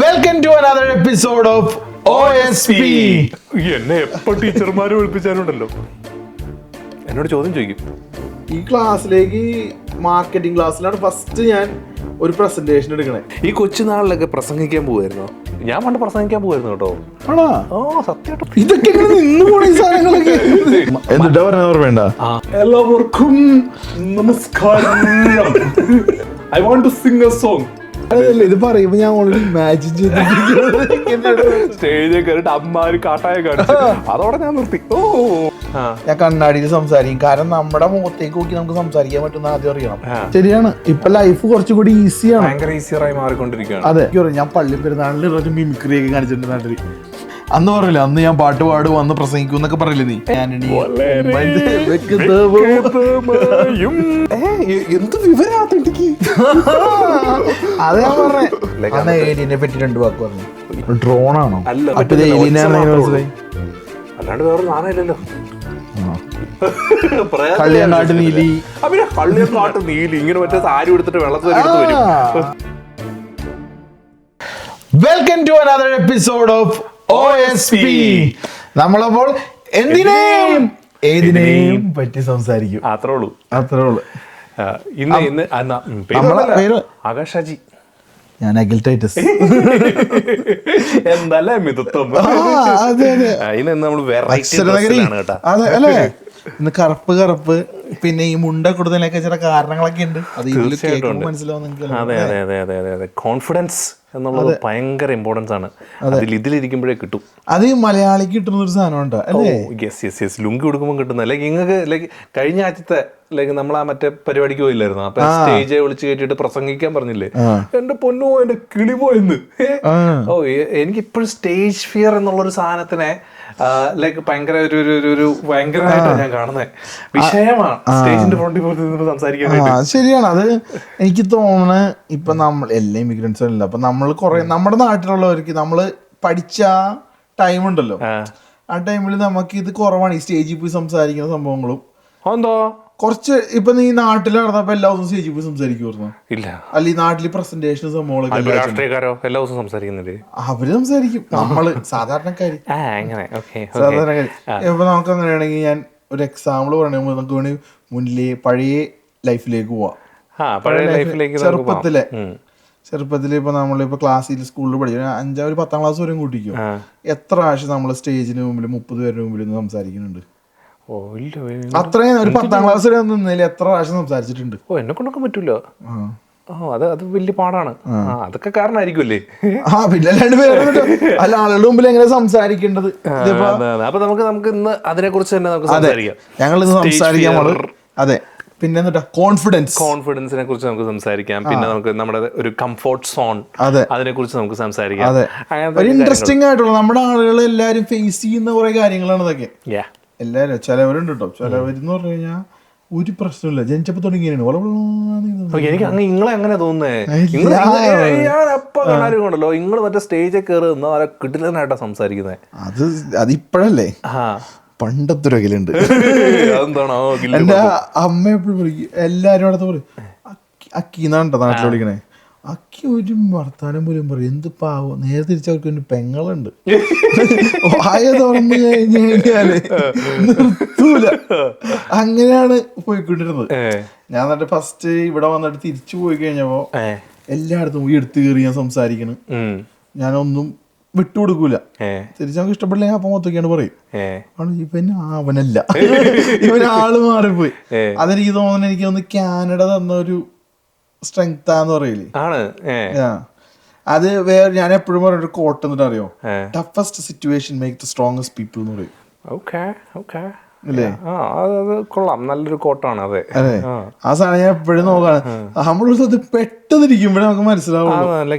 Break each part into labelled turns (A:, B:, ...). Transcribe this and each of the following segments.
A: Welcome to another episode of OSP.
B: എന്നെ എപ്പോ ടീച്ചർമാര് വിളിപ്പിച്ചാലുണ്ടല്ലോ എന്നോട് ചോദ്യം ചോദിക്കും.
C: ഈ ക്ലാസ്സിലേക്ക് മാർക്കറ്റിംഗ് ക്ലാസ്സിലാണ് ഫസ്റ്റ് ഞാൻ ഒരു പ്രസന്റേഷൻ എടുക്കണേ.
B: ഈ കൊച്ചുനാളിലൊക്കെ പ്രസംഗിക്കാൻ പോവായിരുന്നോ? ഞാൻ പണ്ട് പ്രസംഗിക്കാൻ പോവായിരുന്നു കേട്ടോ.
A: ആണോ?
B: ഓ സത്യമായിട്ട്
A: ഇതൊക്കെ നിന്ന് പോണ ഈ സാധനങ്ങളൊക്കെ എന്നിട്ടാ പറഞ്ഞ ഓർമ്മ.
B: എല്ലാവർക്കും നമസ്കാരം. I want to sing a song.
A: അതല്ല, ഇത് പറയുമ്പോ ഞാൻ ഓൾറെഡി ഇമാജിൻ
B: സ്റ്റേജിൽ കയറിട്ട് അമ്മാര് കാട്ടായ കാണിച്ചു. അതോടെ ഞാൻ നിർത്തി. ഓ
A: ഞാൻ കണ്ണാടിയിൽ സംസാരിക്കും. കാരണം നമ്മുടെ മുഖത്തേക്ക് നോക്കി നമുക്ക് സംസാരിക്കാൻ പറ്റുന്ന ആദ്യം അറിയണം. ശരിയാണ്. ഇപ്പൊ ലൈഫ് കുറച്ചുകൂടി ഈസിയാണ്,
B: ഭയങ്കര ഈസിയറായി മാറിക്കൊണ്ടിരിക്കുകയാണ്.
A: അതെ. ഞാൻ പള്ളി പെരുന്നാളിൽ ഒരു മിമിക്രി ഒക്കെ കാണിച്ചിട്ടുണ്ട് നാട്ടില്. അന്ന് പറയില്ല, അന്ന് ഞാൻ പാട്ട് പാടും, അന്ന് പ്രസംഗിക്കും എന്നൊക്കെ പറയില്ലേ നീ?
B: എന്ത് വിവരാത്തെനിക്ക്.
A: അതെ, ഞാൻ പറഞ്ഞേ. അന്ന് ഏലിയനെ പറ്റി 2 വാക്ക് പറഞ്ഞു. ഡ്രോൺ ആണോ?
B: അല്ല,
A: അപ്പൊ ഏലിയനാണ് മനസ്സിലായി.
B: അല്ലാണ്ട് വേറെ സാധനമില്ലല്ലോ.
A: കള്ളിയങ്കാട്ട് നീലി.
B: കള്ളിയങ്കാട്ട് നീലി ഇങ്ങനെ മറ്റേ സാരി എടുത്തിട്ട് വെള്ളത്തിൽ എടുത്ത് വരും.
A: Welcome to another episode of OSP. നമ്മളപ്പോൾ എന്തിനേയും ഏതിനേയും പറ്റി സംസാരിക്കും.
B: അത്രേ ഉള്ളൂ. ഇന്ന് ആകാശാജി.
A: ഞാൻ അഖിൽ ടൈറ്റസ്.
B: എന്തല്ലേ മിതത്വം. ഇന്ന് നമ്മൾ
A: അതെ അല്ലേ? ഇന്ന് കറുപ്പ് പിന്നെ ഈ മുണ്ട കൊടുത്തതിനൊക്കെ ചില കാരണങ്ങളൊക്കെ ഉണ്ട്. അത് മനസ്സിലാവും.
B: അതെ അതെ അതെ അതെ അതെ അതെ. കോൺഫിഡൻസ് എന്നുള്ളത് ഭയങ്കര ഇമ്പോർട്ടൻസ് ആണ്. ഇതിലിരിക്കുമ്പോഴേ കിട്ടും.
A: അത് മലയാളിക്ക് കിട്ടുന്ന ഒരു സാധനം ഉണ്ടോ അല്ലേ?
B: ലുങ്കി കൊടുക്കുമ്പോൾ കിട്ടുന്ന ലൈക്ക് നിങ്ങൾക്ക് ലൈക്ക് കഴിഞ്ഞ ആഴ്ചത്തെ ലൈക്ക് നമ്മൾ ആ മറ്റേ പരിപാടിക്ക് പോയില്ലായിരുന്നു. അപ്പൊ സ്റ്റേജ് വിളിച്ച് കയറ്റിട്ട് പ്രസംഗിക്കാൻ പറഞ്ഞില്ലേ? എന്റെ പൊന്നോ, എന്റെ കിളി പോയെന്ന്. ഓ, എനിക്ക് ഇപ്പോഴും സ്റ്റേജ് ഫിയർ എന്നുള്ളൊരു സാധനത്തിനെ ലൈക്ക് ഭയങ്കര ഒരു ഭയങ്കരമായിട്ടാണ് ഞാൻ കാണുന്നത്. വിഷയമാണ് സ്റ്റേജിന്റെ ഫ്രണ്ടിൽ പോയി സംസാരിക്കാൻ.
A: ശരിയാണ്. അത് എനിക്ക് തോന്നുന്നത് ഇപ്പൊ നമ്മൾ എല്ലാ ഇമിഗ്രൻസും അല്ല, അപ്പൊ നമ്മൾ കുറെ നമ്മുടെ നാട്ടിലുള്ളവർക്ക് നമ്മള് പഠിച്ച ടൈം ഉണ്ടല്ലോ, ആ ടൈമിൽ നമുക്ക് ഇത് കുറവാണ് ഈ സ്റ്റേജിൽ പോയി സംസാരിക്കുന്ന സംഭവങ്ങളും.
B: എന്തോ
A: കുറച്ച് ഇപ്പൊ നീ നാട്ടിൽ നടന്നപ്പോ എല്ലാ ദിവസവും സ്റ്റേജിൽ പോയി സംസാരിക്കുമായിരുന്നു?
B: ഇല്ല.
A: അല്ല, ഈ നാട്ടില് പ്രസന്റേഷൻ സംഭവങ്ങളൊക്കെ
B: രാഷ്ട്രീയക്കാരോ എല്ലാ ദിവസവും സംസാരിക്കുന്നില്ലേ?
A: അവര് സംസാരിക്കും. നമ്മള് സാധാരണക്കാര്
B: സാധാരണക്കാര്.
A: ഇപ്പൊ നമുക്ക് അങ്ങനെയാണെങ്കിൽ ഞാൻ ഒരു എക്സാമ്പിൾ പറയണെങ്കിൽ നമുക്ക് വേണമെങ്കിൽ മുന്നിലെ പഴയ ലൈഫിലേക്ക് പോവാം. ചെറുപ്പത്തില് ഇപ്പൊ നമ്മളിപ്പോ ക്ലാസ്സിൽ സ്കൂളിൽ പഠിച്ചു 10ാം ക്ലാസ് വരെയും കൂട്ടിക്കും. എത്ര പ്രാവശ്യം നമ്മള് സ്റ്റേജിന് മുമ്പിൽ 30 പേരുടെ മുമ്പിൽ നിന്ന് സംസാരിക്കുന്നുണ്ട്? അത്രയും ഒരു 10ാം ക്ലാസ് വരെ നിന്നതിൽ എത്ര പ്രാവശ്യം സംസാരിച്ചിട്ടുണ്ട്?
B: എന്നെ കൊണ്ടൊക്കെ പറ്റൂല. അത് വലിയ പാടാണ്. അതൊക്കെ കാരണമായിരിക്കുമല്ലേ?
A: പിന്നെ അല്ല, ആളുകളുടെ മുമ്പിൽ എങ്ങനെ സംസാരിക്കേണ്ടത്?
B: അപ്പൊ നമുക്ക് ഇന്ന് അതിനെ കുറിച്ച് തന്നെ നമുക്ക് സംസാരിക്കാം.
A: ഞങ്ങൾ ഇന്ന് സംസാരിക്കാൻ. അതെ. പിന്നെ
B: കോൺഫിഡൻസിനെ കുറിച്ച് നമുക്ക് സംസാരിക്കാം. പിന്നെ നമുക്ക് നമ്മുടെ ഒരു കംഫോർട്ട് സോൺ, അതിനെ കുറിച്ച് നമുക്ക് സംസാരിക്കാം.
A: ഒരു ഇൻട്രസ്റ്റിംഗ് ആയിട്ടുള്ള നമ്മുടെ ആളുകൾ എല്ലാരും ഫേസ് ചെയ്യുന്ന കുറെ കാര്യങ്ങളാണ് ഇതൊക്കെ. എല്ലാരും ചിലവരുണ്ട് കേട്ടോ. ചിലവരെന്ന് പറഞ്ഞു കഴിഞ്ഞാൽ ഒരു പ്രശ്നമില്ല, ജനിച്ചപ്പോ തുടങ്ങിയാണ്.
B: എനിക്ക് നിങ്ങളെ അങ്ങനെ തോന്നുന്നേ. ഞാൻ എപ്പോ കണ്ടാലും നിങ്ങൾ മറ്റേ സ്റ്റേജിൽ കയറി നിന്നാ കിടിലനായിട്ടാ സംസാരിക്കുന്നത്.
A: അതിപ്പോഴല്ലേ, പണ്ടത്തെ ഒരു അഖിലുണ്ട്. എന്റെ അമ്മ എപ്പോഴും വിളിക്കും, എല്ലാരും അടുത്ത് പറയും അക്കിന്നാണ്ടോ നാട്ടിൽ വിളിക്കണേ. അക്കി ഒരു വർത്താനം പോലും പറയും. എന്ത് പാവം. നേരെ തിരിച്ചവർക്ക് ഒരു പെങ്ങളുണ്ട്. വായ തുറന്നു കഴിഞ്ഞു കഴിഞ്ഞാല് നിർത്തൂല. അങ്ങനെയാണ് പോയിക്കൊണ്ടിരുന്നത്. ഞാൻ എന്നിട്ട് ഫസ്റ്റ് ഇവിടെ വന്നിട്ട് തിരിച്ചു പോയി കഴിഞ്ഞപ്പോ എല്ലായിടത്തും പോയി എടുത്തു കയറി ഞാൻ സംസാരിക്കണം. ഞാനൊന്നും വിട്ടുകൊടുക്കൂല. തിരിച്ച് നമുക്ക് ഇഷ്ടപ്പെടില്ലെങ്കിൽ അപ്പം മൊത്തക്കാണ് പറയും. ഇവൻ അവനല്ല, ഇവനാള് മാറിപ്പോയി. അതെനിക്ക് തോന്നുന്നു, എനിക്ക് തോന്നുന്നു കാനഡ തന്ന ഒരു സ്ട്രെങ്താന്ന് പറയില്ലേ. അത് വേറെ ഞാൻ എപ്പോഴും പറഞ്ഞൊരു കോട്ട് എന്നിട്ട് അറിയോ, toughest situation make the strongest people എന്ന് പറയും.
B: കൊള്ളാം, നല്ലൊരു കോട്ടാണ്. അതെ,
A: ആ സാധനം ഞാൻ എപ്പോഴും നോക്കാണ്. നമ്മളൊരു സ്ഥലത്ത് പെട്ടെന്നിരിക്കുമ്പോഴേ നമുക്ക് മനസ്സിലാവുള്ളൂ,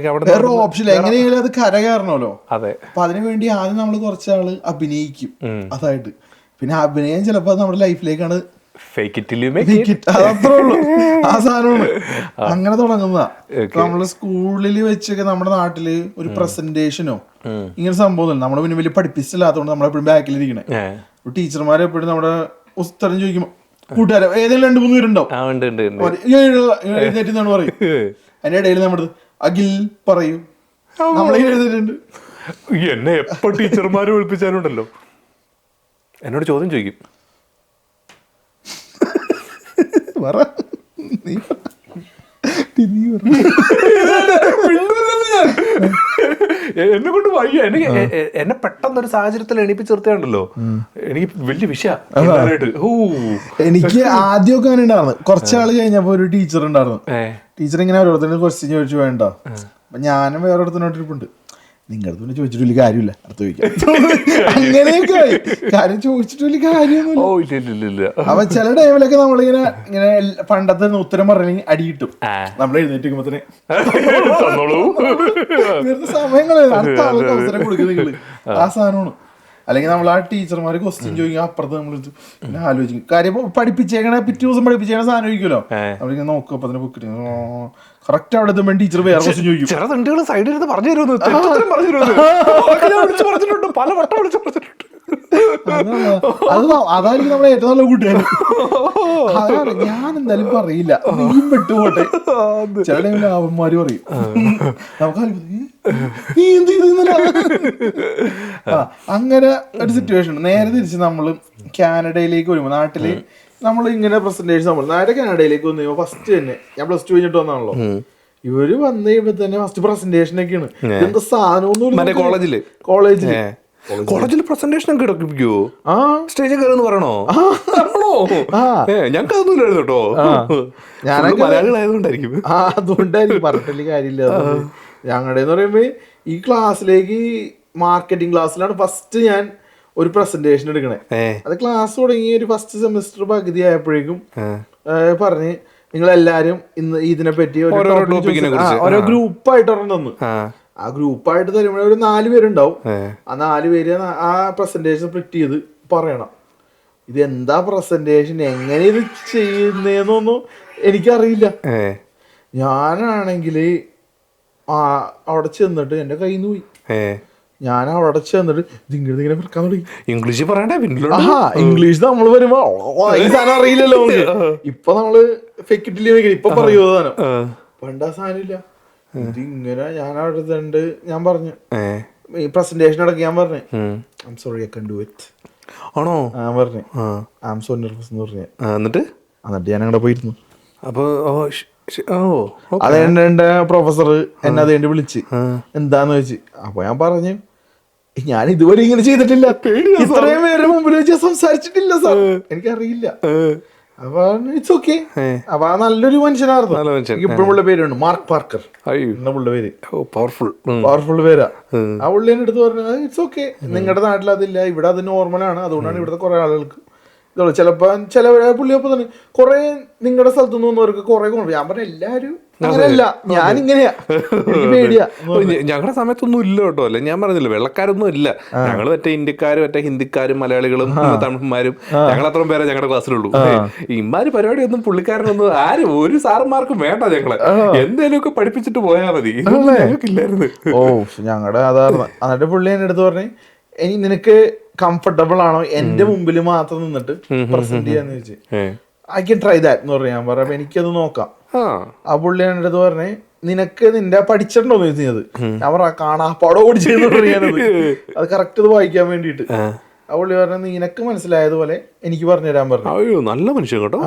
A: വേറെ ഓപ്ഷൻ എങ്ങനെയെങ്കിലും അത് കരകയറണമല്ലോ. അപ്പൊ അതിനു വേണ്ടി ആദ്യം നമ്മൾ കുറച്ചാള് അഭിനയിക്കും അതായിട്ട്. പിന്നെ അഭിനയം ചിലപ്പോ നമ്മുടെ ലൈഫിലേക്കാണ്. അതത്രേ ഉള്ളൂ, ആ സാധനമാണ്. അങ്ങനെ തുടങ്ങുന്ന നമ്മള് സ്കൂളിൽ വെച്ചൊക്കെ നമ്മുടെ നാട്ടില് ഒരു പ്രസന്റേഷനോ ഇങ്ങനെ സംഭവം നമ്മുടെ പിന്നെ വലിയ പഠിപ്പിച്ചില്ലാത്തതുകൊണ്ട് നമ്മളെപ്പോഴും ബാക്കിലിരിക്കണേ. ടീച്ചർമാരെ എപ്പോഴും നമ്മുടെ ഉത്തരം ചോദിക്കുമ്പോ കൂട്ടുകാരെ ഏതെങ്കിലും 2-3 പേരുണ്ടാവും എഴുന്നേറ്റ് പറയും. അതിന്റെ ഇടയിൽ നമ്മുടെ അഖിൽ പറയൂ
C: നമ്മളിങ്ങനെ എഴുതിയിട്ടുണ്ട്.
B: എന്നെ എപ്പോ ടീച്ചർമാര് വിളിപ്പിച്ചാലുണ്ടല്ലോ എന്നോട് ചോദ്യം ചോദിക്കും. എന്നെ കൊണ്ട് വയ്യ. എന്നെ പെട്ടെന്നൊരു സാഹചര്യത്തിൽ എണീപ്പിച്ച് നിർത്തിയാണ്ടല്ലോ എനിക്ക് വലിയ വിഷയമായിട്ട്.
C: എനിക്ക് ആദ്യമൊക്കെ അങ്ങനെ ഉണ്ടായിരുന്നു. കുറച്ചാള് കഴിഞ്ഞപ്പോ ഒരു ടീച്ചർ ഉണ്ടായിരുന്നു. ടീച്ചർ ഇങ്ങനെ ഓരോരുത്തരും ക്വസ്റ്റ്യൻ ചോദിച്ചു വേണ്ട. അപ്പൊ ഞാനും വേറെ ഒരുത്തനോട്ടിരിപ്പുണ്ട്, നിങ്ങളുടെ പിന്നെ ചോദിച്ചിട്ട് വലിയ കാര്യമില്ല, അടുത്ത് ചോദിക്കാം. അങ്ങനെയൊക്കെ ആയി. കാര്യം ചോദിച്ചിട്ട് വലിയ കാര്യമൊന്നുമില്ല. അപ്പൊ ചില ടൈമിലൊക്കെ നമ്മളിങ്ങനെ ഇങ്ങനെ പണ്ടത്തെ ഉത്തരം പറഞ്ഞെങ്കിൽ അടി കിട്ടും. നമ്മൾ എഴുന്നേറ്റ് വെറുതെ സമയങ്ങളെ അടുത്ത ആൾക്ക് അവസരം കൊടുക്കും നിങ്ങള്. ആ സാധനമാണ്. അല്ലെങ്കിൽ നമ്മൾ ആ ടീച്ചർമാര് ക്വസ്റ്റ്യൻ ചോദിക്കും, അപ്പുറത്ത് നമ്മൾ പിന്നെ ആലോചിക്കും. കാര്യം പഠിപ്പിച്ചേക്കണ പിറ്റേ ദിവസം പഠിപ്പിച്ചേക്കണ സാധനം ചോദിക്കുമല്ലോ, നമ്മളിങ്ങനെ നോക്കും. അപ്പൊ തന്നെ ബുക്കിൽ കറക്റ്റ് അവിടെ എത്തുമ്പോൾ ടീച്ചർ വേറെ ക്വസ്റ്റ്യൻ ചോദിക്കും.
B: ചില തണ്ടുകൾ സൈഡിൽ ഇരുന്ന് പറഞ്ഞു തരുമെന്ന് പറഞ്ഞിട്ടുണ്ട്, പല വട്ടം വിളിച്ചു പറഞ്ഞിട്ടുണ്ട്.
C: അതായിരിക്കും നമ്മളെ ഏറ്റവും നല്ല കൂട്ടുകാരൻ. അതാണ് ഞാൻ എന്തായാലും പറയില്ല, നീയും വിട്ടുപോട്ടെ. ചില ടൈമിൽ അവന്മാര് പറയും, നമുക്ക് നീ എന്ത് ചെയ്തില്ല. അങ്ങനെ ഒരു സിറ്റുവേഷൻ. നേരെ തിരിച്ച് നമ്മള് കാനഡയിലേക്ക് വരുമ്പോ, നാട്ടില് നമ്മൾ ഇങ്ങനെ പ്രസന്റേഷൻ നമ്മൾ നേരെ കാനഡയിലേക്ക് വന്നു കഴിയുമ്പോ ഫസ്റ്റ് തന്നെ ഞാൻ +2 കഴിഞ്ഞിട്ട് വന്നാണല്ലോ. ഇവര് വന്നു കഴിയുമ്പോ തന്നെ ഫസ്റ്റ് പ്രസന്റേഷൻ ഒക്കെയാണ്. എന്താ സാധനം
B: കോളേജിൽ പ്രസന്റേഷൻ ഒക്കെ ഇടയ്ക്കുമോ? സ്റ്റേജിൽ കയറുമെന്ന് പറയണോ? ഞങ്ങൾക്ക് അതൊന്നുമില്ലായിരുന്നു കേട്ടോ. ഞാനൊക്കെ മലയാളികളായതുകൊണ്ടായിരിക്കും.
C: അതുകൊണ്ടായിരിക്കും, പറഞ്ഞിട്ടില്ല കാര്യമില്ല. ഞങ്ങളുടെ എന്ന് പറയുമ്പോ ഈ ക്ലാസ്സിലേക്ക് മാർക്കറ്റിംഗ് ക്ലാസ്സിലാണ് ഫസ്റ്റ് ഞാൻ ഒരു പ്രസന്റേഷൻ എടുക്കണേ. അത് ക്ലാസ് തുടങ്ങി ഒരു ഫസ്റ്റ് സെമിസ്റ്റർ പകുതി ആയപ്പോഴേക്കും പറഞ്ഞ് നിങ്ങളെല്ലാരും ഇന്ന് ഇതിനെ പറ്റി ഓരോ ഗ്രൂപ്പായിട്ട് ഒരെണ്ണം തന്നു. ആ ഗ്രൂപ്പായിട്ട് തരുമ്പോഴേ ഒരു 4 പേരുണ്ടാവും. ആ 4 പേര് ആ പ്രസന്റേഷൻ സ്പ്ലിറ്റ് ചെയ്ത് പറയണം. ഇതെന്താ പ്രസന്റേഷൻ, എങ്ങനെ ഇത് ചെയ്യുന്നതെന്നൊന്നും എനിക്കറിയില്ല. ഞാനാണെങ്കില് അവിടെ ചെന്നിട്ട് എന്റെ കയ്യിൽ നിന്ന് പോയി. ഞാൻ അവിടെ ചെന്നിട്ട് ഇങ്ങനെ പറക്കാൻ തുടങ്ങി.
B: ഇംഗ്ലീഷ് പറയണ്ടേ?
C: ഇംഗ്ലീഷ് നമ്മൾ വരുമ്പോ ഈ സാധനം അറിയില്ലല്ലോ. ഇപ്പൊ നമ്മള് ഫെക്കിട്ടില്ലേ, ഇപ്പൊ പറയൂ സാധനം. പണ്ട് ആ സാധനം ഇല്ല. ഇതിങ്ങനെ ഞാൻ അവിടെ ഉണ്ട്. ഞാൻ പറഞ്ഞു ഈ പ്രസന്റേഷൻ അടക്കം ഞാൻ പറഞ്ഞു I am sorry I can do it
B: ആണോ?
C: ഞാൻ പറഞ്ഞു ഐ എം സോ നെർവസ് എന്ന് പറഞ്ഞു.
B: എന്നിട്ട്
C: ഞാൻ അങ്ങോട്ട് പോയിരുന്നു.
B: അപ്പൊ
C: അതെന്റെ എന്റെ പ്രൊഫസർ എന്നെ അതേണ്ടി വിളിച്ച് എന്താന്ന് ചോദിച്ചു. അപ്പൊ ഞാൻ പറഞ്ഞു ഞാൻ ഇതുവരെ ഇങ്ങനെ ചെയ്തിട്ടില്ല, ഇത്രയും പേരുടെ മുമ്പിൽ വെച്ച് സംസാരിച്ചിട്ടില്ല സാർ, എനിക്കറിയില്ല. അപ്പൊ ഇറ്റ്സ് ഓക്കെ. അപ്പൊ ആ നല്ലൊരു മനുഷ്യനായിരുന്നു. ഇപ്പോഴുള്ള പേരുണ്ട് മാർക്ക് പാർക്കർ എന്ന പുള്ള പേര്. പവർഫുൾ പേരാ. ആ പുള്ളി എന്റെ അടുത്ത് പറഞ്ഞത് ഇറ്റ്സ് ഓക്കെ, നിങ്ങളുടെ നാട്ടിൽ അതില്ല, ഇവിടെ അത് നോർമലാണ്. അതുകൊണ്ടാണ് ഇവിടുത്തെ കുറെ ആളുകൾക്ക് ഇതുള്ളൂ. ചിലപ്പോ ചില പുള്ളിയപ്പോ തന്നെ കുറെ നിങ്ങളുടെ സ്ഥലത്ത് നിന്ന് വന്നവർക്ക് കുറെ കൊണ്ട്. ഞാൻ പറഞ്ഞ എല്ലാരും അങ്ങനെയല്ല, ഞാനിങ്ങനെയാ, എനിക്ക് പേടിയാ.
B: ഞങ്ങളുടെ സമയത്തൊന്നും ഇല്ല കേട്ടോ. അല്ലെ ഞാൻ പറഞ്ഞില്ല, വെള്ളക്കാരൊന്നും ഇല്ല. ഞങ്ങള് മറ്റേ ഇന്ത്യക്കാരും മറ്റേ ഹിന്ദിക്കാരും മലയാളികളും തമിഴന്മാരും ഞങ്ങൾ അത്രയും പേരെ ഞങ്ങളുടെ ക്ലാസ്സിലുള്ളൂ. ഇമാര് പരിപാടിയൊന്നും പുള്ളിക്കാരനൊന്നും ആരും ഒരു സാറന്മാർക്കും വേണ്ട. ഞങ്ങളെ എന്തേലും ഒക്കെ പഠിപ്പിച്ചിട്ട് പോയാൽ മതി, ഞങ്ങൾക്കില്ലായിരുന്നു.
C: ഞങ്ങളുടെ അതായിരുന്നു. എന്നിട്ട് പുള്ളി എന്റെ അടുത്ത് പറഞ്ഞു ഇനി നിനക്ക് കംഫർട്ടബിൾ ആണോ എന്റെ മുമ്പിൽ മാത്രം നിന്നിട്ട് പ്രസന്റ് ചെയ്യാന്ന് ചോദിച്ചു. ഐ ക്യാൻ ട്രൈ ദാറ്റ് എന്ന് പറഞ്ഞു. ഞാൻ പറയാം എനിക്കത് നോക്കാം. ആ പുള്ളി എൻ്റെ അടുത്ത് പറഞ്ഞേ നിനക്ക് നിന്റെ പഠിച്ചിട്ടുണ്ടോന്ന് ചോദിച്ചത്. ഞാൻ പറയാ കാണാപ്പാടോ പഠിച്ചെന്ന് പറയാനത്, അത് കറക്റ്റ് ഇത് വായിക്കാൻ വേണ്ടിട്ട്. ആ പുള്ളി പറഞ്ഞ നിനക്ക് മനസ്സിലായതുപോലെ എനിക്ക് പറഞ്ഞു തരാൻ പറഞ്ഞു.
B: നല്ല മനുഷ്യൻ കേട്ടോ.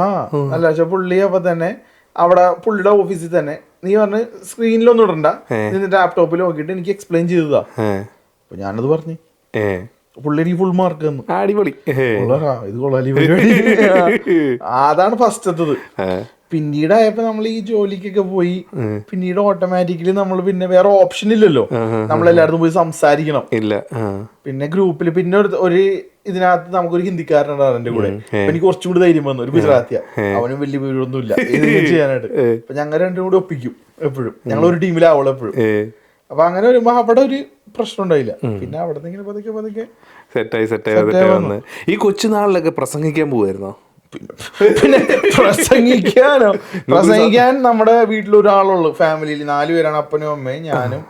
C: നല്ല പക്ഷെ പുള്ളി അപ്പൊ തന്നെ അവിടെ പുള്ളിയുടെ ഓഫീസിൽ തന്നെ നീ പറഞ്ഞ് സ്ക്രീനിലൊന്നും ഇടണ്ട, നിന്റെ ലാപ്ടോപ്പിൽ നോക്കിയിട്ട് എനിക്ക് എക്സ്പ്ലെയിൻ ചെയ്തതാ. അപ്പൊ ഞാനത് പറഞ്ഞു. പുള്ളി എനിക്ക് ഫുൾ മാർക്ക് തന്നു.
B: അടിപൊളി,
C: ഇത് കൊള്ളാലി പരിപാടി. അതാണ് ഫസ്റ്റത്തത്. പിന്നീടായപ്പോ നമ്മൾ ഈ ജോലിക്കൊക്കെ പോയി പിന്നീട് ഓട്ടോമാറ്റിക്കലി നമ്മൾ പിന്നെ വേറെ ഓപ്ഷൻ ഇല്ലല്ലോ, നമ്മളെല്ലായിടത്തും പോയി സംസാരിക്കണം.
B: ഇല്ല. പിന്നെ
C: ഗ്രൂപ്പിൽ പിന്നെ ഒരു ഇതിനകത്ത് നമുക്കൊരു ഹിന്ദിക്കാരനുണ്ടായിരുന്നു എന്റെ കൂടെ. എനിക്ക് കുറച്ചും കൂടി ധൈര്യം വന്നു. ഒരു ഗുജറാത്തിയ, അവനും വലിയ പേരൊന്നുമില്ല ചെയ്യാനായിട്ട്. അപ്പൊ ഞങ്ങൾ രണ്ടും കൂടി ഒപ്പിക്കും എപ്പോഴും, ഞങ്ങൾ ഒരു ടീമിലാവുള്ളൂ എപ്പോഴും. അപ്പൊ അങ്ങനെ വരുമ്പോ അവിടെ ഒരു പ്രശ്നം ഉണ്ടായില്ല. പിന്നെ അവിടെ നിന്ന് പതുക്കെ പതുക്കെ
B: സെറ്റായി വന്ന് ഈ കൊച്ചുനാളിലൊക്കെ പ്രസംഗിക്കാൻ പോവായിരുന്നോ?
C: പിന്നെ പ്രസംഗിക്കാൻ നമ്മുടെ വീട്ടിൽ ഒരാളുള്ളൂ. ഫാമിലിയിൽ 4 പേരാണ്, അപ്പനും അമ്മയും ഞാനും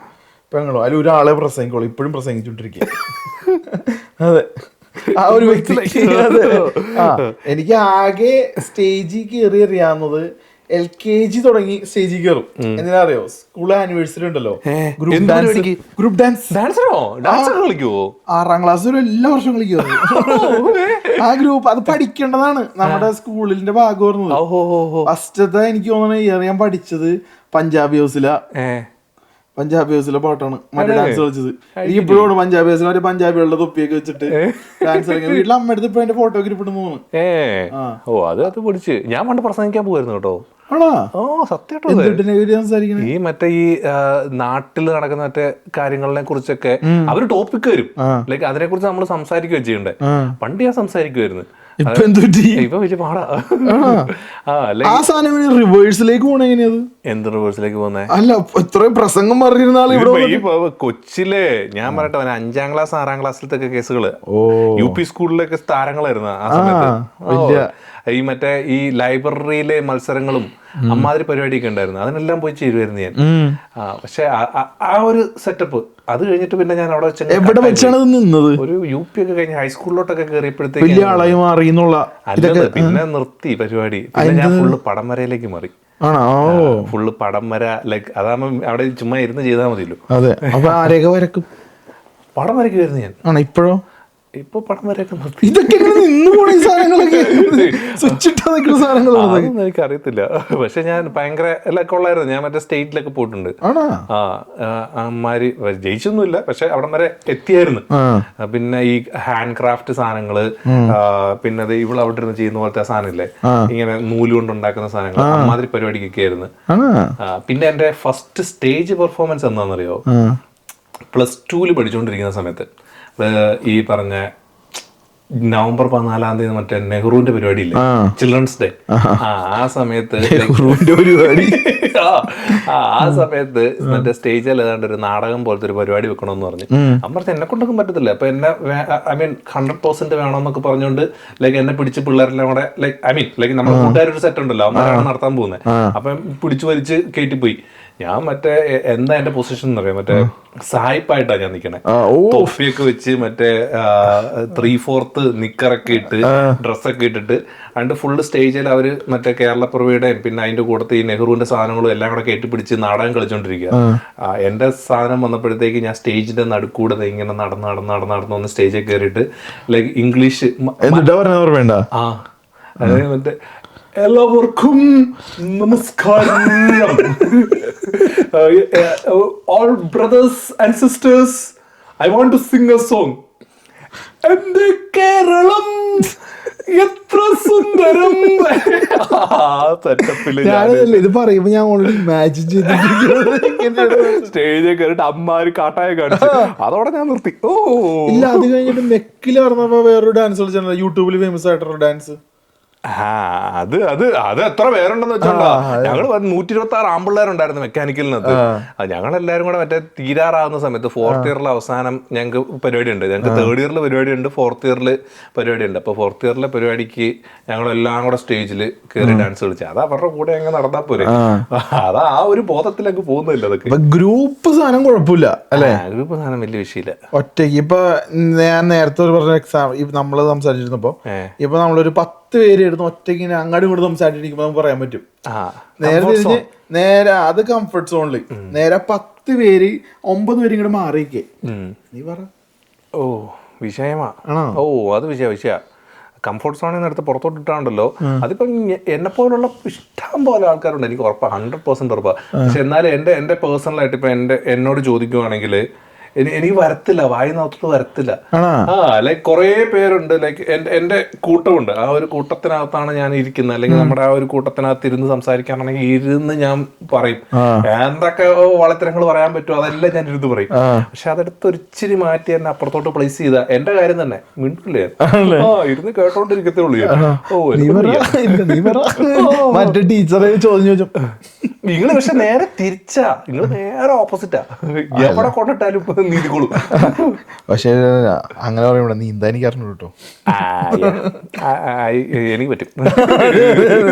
C: പെങ്ങളും. അതിൽ ഒരാളെ പ്രസംഗിക്കുള്ളൂ. ഇപ്പോഴും പ്രസംഗിച്ചോണ്ടിരിക്കുക. അതെ, ആ ഒരു വ്യക്തി. എനിക്ക് ആകെ സ്റ്റേജിൽ കയറി അറിയാവുന്നത് LKG തുടങ്ങി സ്റ്റേജിൽ കയറും. എന്തിനാ അറിയോ? സ്കൂൾ ആനിവേഴ്സറി ഉണ്ടല്ലോ, ഗ്രൂപ്പ് ഡാൻസ്.
B: ഡാൻസ് കളിക്കുവോ?
C: 6ാം ക്ലാസ് വരെ എല്ലാ വർഷവും കളിക്കും. ആ ഗ്രൂപ്പ് അത് പഠിക്കേണ്ടതാണ്, നമ്മുടെ സ്കൂളിന്റെ ഭാഗമായിരുന്നു. ഫസ്റ്റത്തെ എനിക്ക് തോന്നണ ഇയർ ഞാൻ പഠിച്ചത് പഞ്ചാബി ഹൗസിലെ പാട്ടാണ് മറ്റേ ഡാൻസ് കളിച്ചത്. എനിക്ക് ഇപ്പോഴും പഞ്ചാബി ഹൗസിൽ മറ്റേ പഞ്ചാബികളുടെ തൊപ്പിയൊക്കെ വെച്ചിട്ട് ഡാൻസ് കളിക്കുന്നത്. വീട്ടിൽ അമ്മ എടുത്ത് ഇപ്പൊ എന്റെ ഫോട്ടോഗ്രാഫ് ഇടുന്നു.
B: അത് പൊടിച്ച് ഞാൻ പണ്ട് പ്രസംഗിക്കാൻ പോയിരുന്നു കേട്ടോ. ഈ മറ്റേ ഈ നാട്ടിൽ നടക്കുന്ന മറ്റേ കാര്യങ്ങളെ കുറിച്ചൊക്കെ അവര് ടോപ്പിക് വരും, ലൈക്ക് അതിനെ കുറിച്ച് നമ്മൾ സംസാരിക്കുകയോ ചെയ്യണ്ടേ. പണ്ട് ഞാൻ സംസാരിക്കുമായിരുന്നു, ഇപ്പൊ വലിയ പാടാ.
C: റിവേഴ്സിലേക്ക് പോണ എങ്ങനെയത്?
B: എന്ത് റിവേഴ്സിലേക്ക് പോകുന്നേ?
C: അല്ല ഇത്രയും പ്രസംഗം പറഞ്ഞിരുന്നാലും
B: കൊച്ചിലെ ഞാൻ പറയട്ടെ, 5ാം ക്ലാസ് 6ാം ക്ലാസ്സിലത്തെ കേസുകള് UP സ്കൂളിലൊക്കെ താരങ്ങളായിരുന്നു ആ സമയത്ത്. ഈ മറ്റേ ഈ ലൈബ്രറിയിലെ മത്സരങ്ങളും അമ്മാതിരി പരിപാടിയൊക്കെ ഉണ്ടായിരുന്നു, അതിനെല്ലാം പോയി ചേരുമായിരുന്നു ഞാൻ. പക്ഷെ ആ ഒരു സെറ്റപ്പ് അത് കഴിഞ്ഞിട്ട് പിന്നെ ഞാൻ അവിടെ
C: വെച്ചാണ് നിന്നത്.
B: ഒരു UP ഒക്കെ കഴിഞ്ഞ് ഹൈസ്കൂളിലോട്ടൊക്കെ കയറിയപ്പോഴത്തേക്ക് പിന്നെ നിർത്തി പരിപാടി. പിന്നെ ഞാൻ ഫുള്ള് പടം വരയിലേക്ക് മാറി. ഫുള്ള് പടം വര, ലൈക്ക് അതാകുമ്പോ അവിടെ ചുമ്മാ ഇരുന്ന് ചെയ്താൽ മതിയല്ലോ.
C: അതെ, അപ്പൊ ആരെയൊക്കെ വരക്കും?
B: പടം വരയ്ക്കുമായിരുന്നു ഞാൻ.
C: ഇപ്പോഴോ?
B: ഇപ്പൊ പടം വരെയൊക്കെ
C: ഇതൊക്കെ
B: എനിക്ക് അറിയത്തില്ല. പക്ഷെ ഞാൻ ഭയങ്കര എല്ലാം കൊള്ളായിരുന്നു. ഞാൻ മറ്റേ സ്റ്റേറ്റിലൊക്കെ പോയിട്ടുണ്ട്. അമ്മമാര് ജയിച്ചൊന്നുമില്ല, പക്ഷെ അവിടം വരെ എത്തിയായിരുന്നു. പിന്നെ ഈ ഹാൻഡ് ക്രാഫ്റ്റ് സാധനങ്ങള്, പിന്നെ അത് ഇവിടെ അവിടെ ഇരുന്ന് ചെയ്യുന്ന പോലത്തെ സാധനമില്ലേ, ഇങ്ങനെ നൂല് കൊണ്ട് ഉണ്ടാക്കുന്ന സാധനങ്ങൾ, അമ്മാതിരി പരിപാടിക്കൊക്കെ ആയിരുന്നു. പിന്നെ എന്റെ ഫസ്റ്റ് സ്റ്റേജ് പെർഫോമൻസ് എന്താണെന്നറിയോ? +2 പഠിച്ചുകൊണ്ടിരിക്കുന്ന സമയത്ത് ഈ പറഞ്ഞ നവംബർ 14 മറ്റേ നെഹ്റുവിന്റെ പരിപാടി ഇല്ലേ, ചിൽഡ്രൻസ് ഡേ. ആ സമയത്ത് ആ സമയത്ത് മറ്റേ സ്റ്റേജിൽ ഏതാണ്ട് ഒരു നാടകം പോലത്തെ ഒരു പരിപാടി വെക്കണമെന്ന് പറഞ്ഞു. അമ്മർത്ത് എന്നെ കൊണ്ടൊന്നും പറ്റത്തില്ല. അപ്പൊ എന്നെ 100% വേണമെന്നൊക്കെ പറഞ്ഞുകൊണ്ട് ലൈക്ക് എന്നെ പിടിച്ച് പിള്ളേരെല്ലാം കൂടെ ലൈക്ക് നമ്മുടെ കൂട്ടുകാരൊരു സെറ്റ് ഉണ്ടല്ലോ, അവന്മാരാണ് നടത്താൻ പോകുന്നത്. അപ്പം പിടിച്ചു വലിച്ച് കയറ്റിപ്പോയി. ഞാൻ മറ്റേ എന്താ എന്റെ പൊസിഷൻ എന്ന് പറയാം, മറ്റേ സായിപ്പായിട്ടാ ഞാൻ നിക്കണേ. തൊഫിയൊക്കെ വെച്ച് മറ്റേ 3/4 നിക്കറൊക്കെ ഇട്ട് ഡ്രസ്സൊക്കെ ഇട്ടിട്ട് അണ്ട് ഫുള്ള് സ്റ്റേജിൽ അവര് മറ്റേ കേരളപ്പിറവിയുടെയും പിന്നെ അതിന്റെ കൂടത്ത് ഈ നെഹ്റുവിന്റെ സാധനങ്ങളും എല്ലാം കൂടെ കെട്ടിപ്പിടിച്ച് നാടകം കളിച്ചോണ്ടിരിക്കുക. എന്റെ സാധനം വന്നപ്പോഴത്തേക്ക് ഞാൻ സ്റ്റേജിന്റെ നടുക്കൂടെ ഇങ്ങനെ നടന്ന് വന്ന് സ്റ്റേജിൽ കയറിയിട്ട് ലൈക്ക് ഇംഗ്ലീഷ്
C: വേണ്ട
B: മറ്റേ എല്ലാവർക്കും നമസ്കാരം, all brothers and sisters, I want to sing a song. എന്റെ കേരളം എത്ര സുന്ദരം.
C: ഇത് പറയുമ്പോ ഞാൻ ഓൾറെഡി ഇമാജിൻ
B: സ്റ്റേജിൽ കയറിയിട്ട് അമ്മാര് കാട്ടായ കാണിച്ചു. അതോടെ ഞാൻ നിർത്തി.
C: ഇല്ല, അത് കഴിഞ്ഞിട്ട് നെക്കില് പറഞ്ഞപ്പോ വേറൊരു ഡാൻസ് കളിച്ചാൽ യൂട്യൂബിൽ ഫേമസ് ആയിട്ടുള്ള ഡാൻസ്.
B: അത് എത്ര പേരുണ്ടെന്ന് വെച്ചോണ്ടാ. ഞങ്ങള് 126 ആമ്പിള്ളേരുണ്ടായിരുന്നു മെക്കാനിക്കലിനകത്ത്. ഞങ്ങളെല്ലാരും കൂടെ മറ്റേ തീരാറാവുന്ന സമയത്ത് 4th ഇയറിൽ അവസാനം ഞങ്ങൾക്ക് പരിപാടി ഉണ്ട്. ഞങ്ങൾക്ക് 3rd ഇയറിൽ പരിപാടി ഉണ്ട്, 4th ഇയറിൽ പരിപാടി ഉണ്ട്. അപ്പൊ 4th ഇയറിലെ പരിപാടിക്ക് ഞങ്ങളെല്ലാം കൂടെ സ്റ്റേജിൽ കയറി ഡാൻസ് കളിച്ചു. അത് അവരുടെ കൂടെ അങ്ങ് നടന്നാ പോരെ. അതാ ആ ഒരു ബോധത്തിലൊക്കെ പോകുന്നില്ല. അതൊക്കെ
C: ഗ്രൂപ്പ് സാധനം കുഴപ്പമില്ല അല്ലെ?
B: ഗ്രൂപ്പ് സാധനം വലിയ വിഷയമില്ല.
C: ഒറ്റയ്ക്ക് ഇപ്പൊ ഞാൻ നേരത്തെ പറഞ്ഞ എക്സാം നമ്മള് സംസാരിച്ചിരുന്നപ്പോ ഇപ്പൊ നമ്മളൊരു 10 പേര് എടുത്ത് ഒറ്റയ്ക്ക് അങ്ങോട്ടും ഇങ്ങോട്ട് സംസാരിച്ചിരിക്കുമ്പോ നമുക്ക് പറയാൻ പറ്റും. നേരെ അത് കംഫർട്ട് സോണില് നേരെ 10 പേര് 9 പേര് ഇങ്ങോട്ട് മാറിയിക്കേ. നീ പറ.
B: വിഷയമാ. അത് വിഷയ കംഫർട്ട് സോണിൽ നിന്ന് എടുത്ത് പുറത്തോട്ടിട്ടാണ്ടല്ലോ. അതിപ്പം എന്നെ പോലുള്ള ഇഷ്ടം പോലെ ആൾക്കാരുണ്ട്, എനിക്ക് ഉറപ്പാ, 100% ഉറപ്പാ. പക്ഷെ എന്നാലും എന്റെ പേഴ്സണലായിട്ട് ഇപ്പൊ എന്നോട് ചോദിക്കുവാണെങ്കിൽ എനിക്ക് വരത്തില്ല, വായിനകത്തോട്ട് വരത്തില്ല. ലൈക്ക് കുറെ പേരുണ്ട്, ലൈക്ക് എന്റെ കൂട്ടമുണ്ട്. ആ ഒരു കൂട്ടത്തിനകത്താണ് ഞാൻ ഇരിക്കുന്നത്, അല്ലെങ്കിൽ നമ്മുടെ ആ ഒരു കൂട്ടത്തിനകത്ത് ഇരുന്ന് സംസാരിക്കാനാണെങ്കിൽ ഇരുന്ന് ഞാൻ പറയും. എന്തൊക്കെ വളത്തരങ്ങൾ പറയാൻ പറ്റുമോ അതെല്ലാം ഞാൻ ഇരുന്ന് പറയും. പക്ഷെ അതെടുത്ത് ഒരിച്ചിരി മാറ്റി എന്നെ അപ്പുറത്തോട്ട് പ്ലേസ് ചെയ്ത എന്റെ കാര്യം തന്നെ മിണ്ടില്ലേ, ഇരുന്ന് കേട്ടോണ്ടിരിക്കത്തേ ഉള്ളൂ.
C: മറ്റേ ടീച്ചറെ ചോദിച്ചു
B: നിങ്ങള് പക്ഷെ നേരെ തിരിച്ചാ, നിങ്ങള് നേരെ ഓപ്പോസിറ്റാ. എവിടെ കൊണ്ടിട്ടാലും നീന്തിക്കോളൂ.
C: പക്ഷെ അങ്ങനെ പറയുമ്പോ നീന്താ എനിക്ക് അറിഞ്ഞു കേട്ടോ.
B: എനിക്ക് പറ്റും.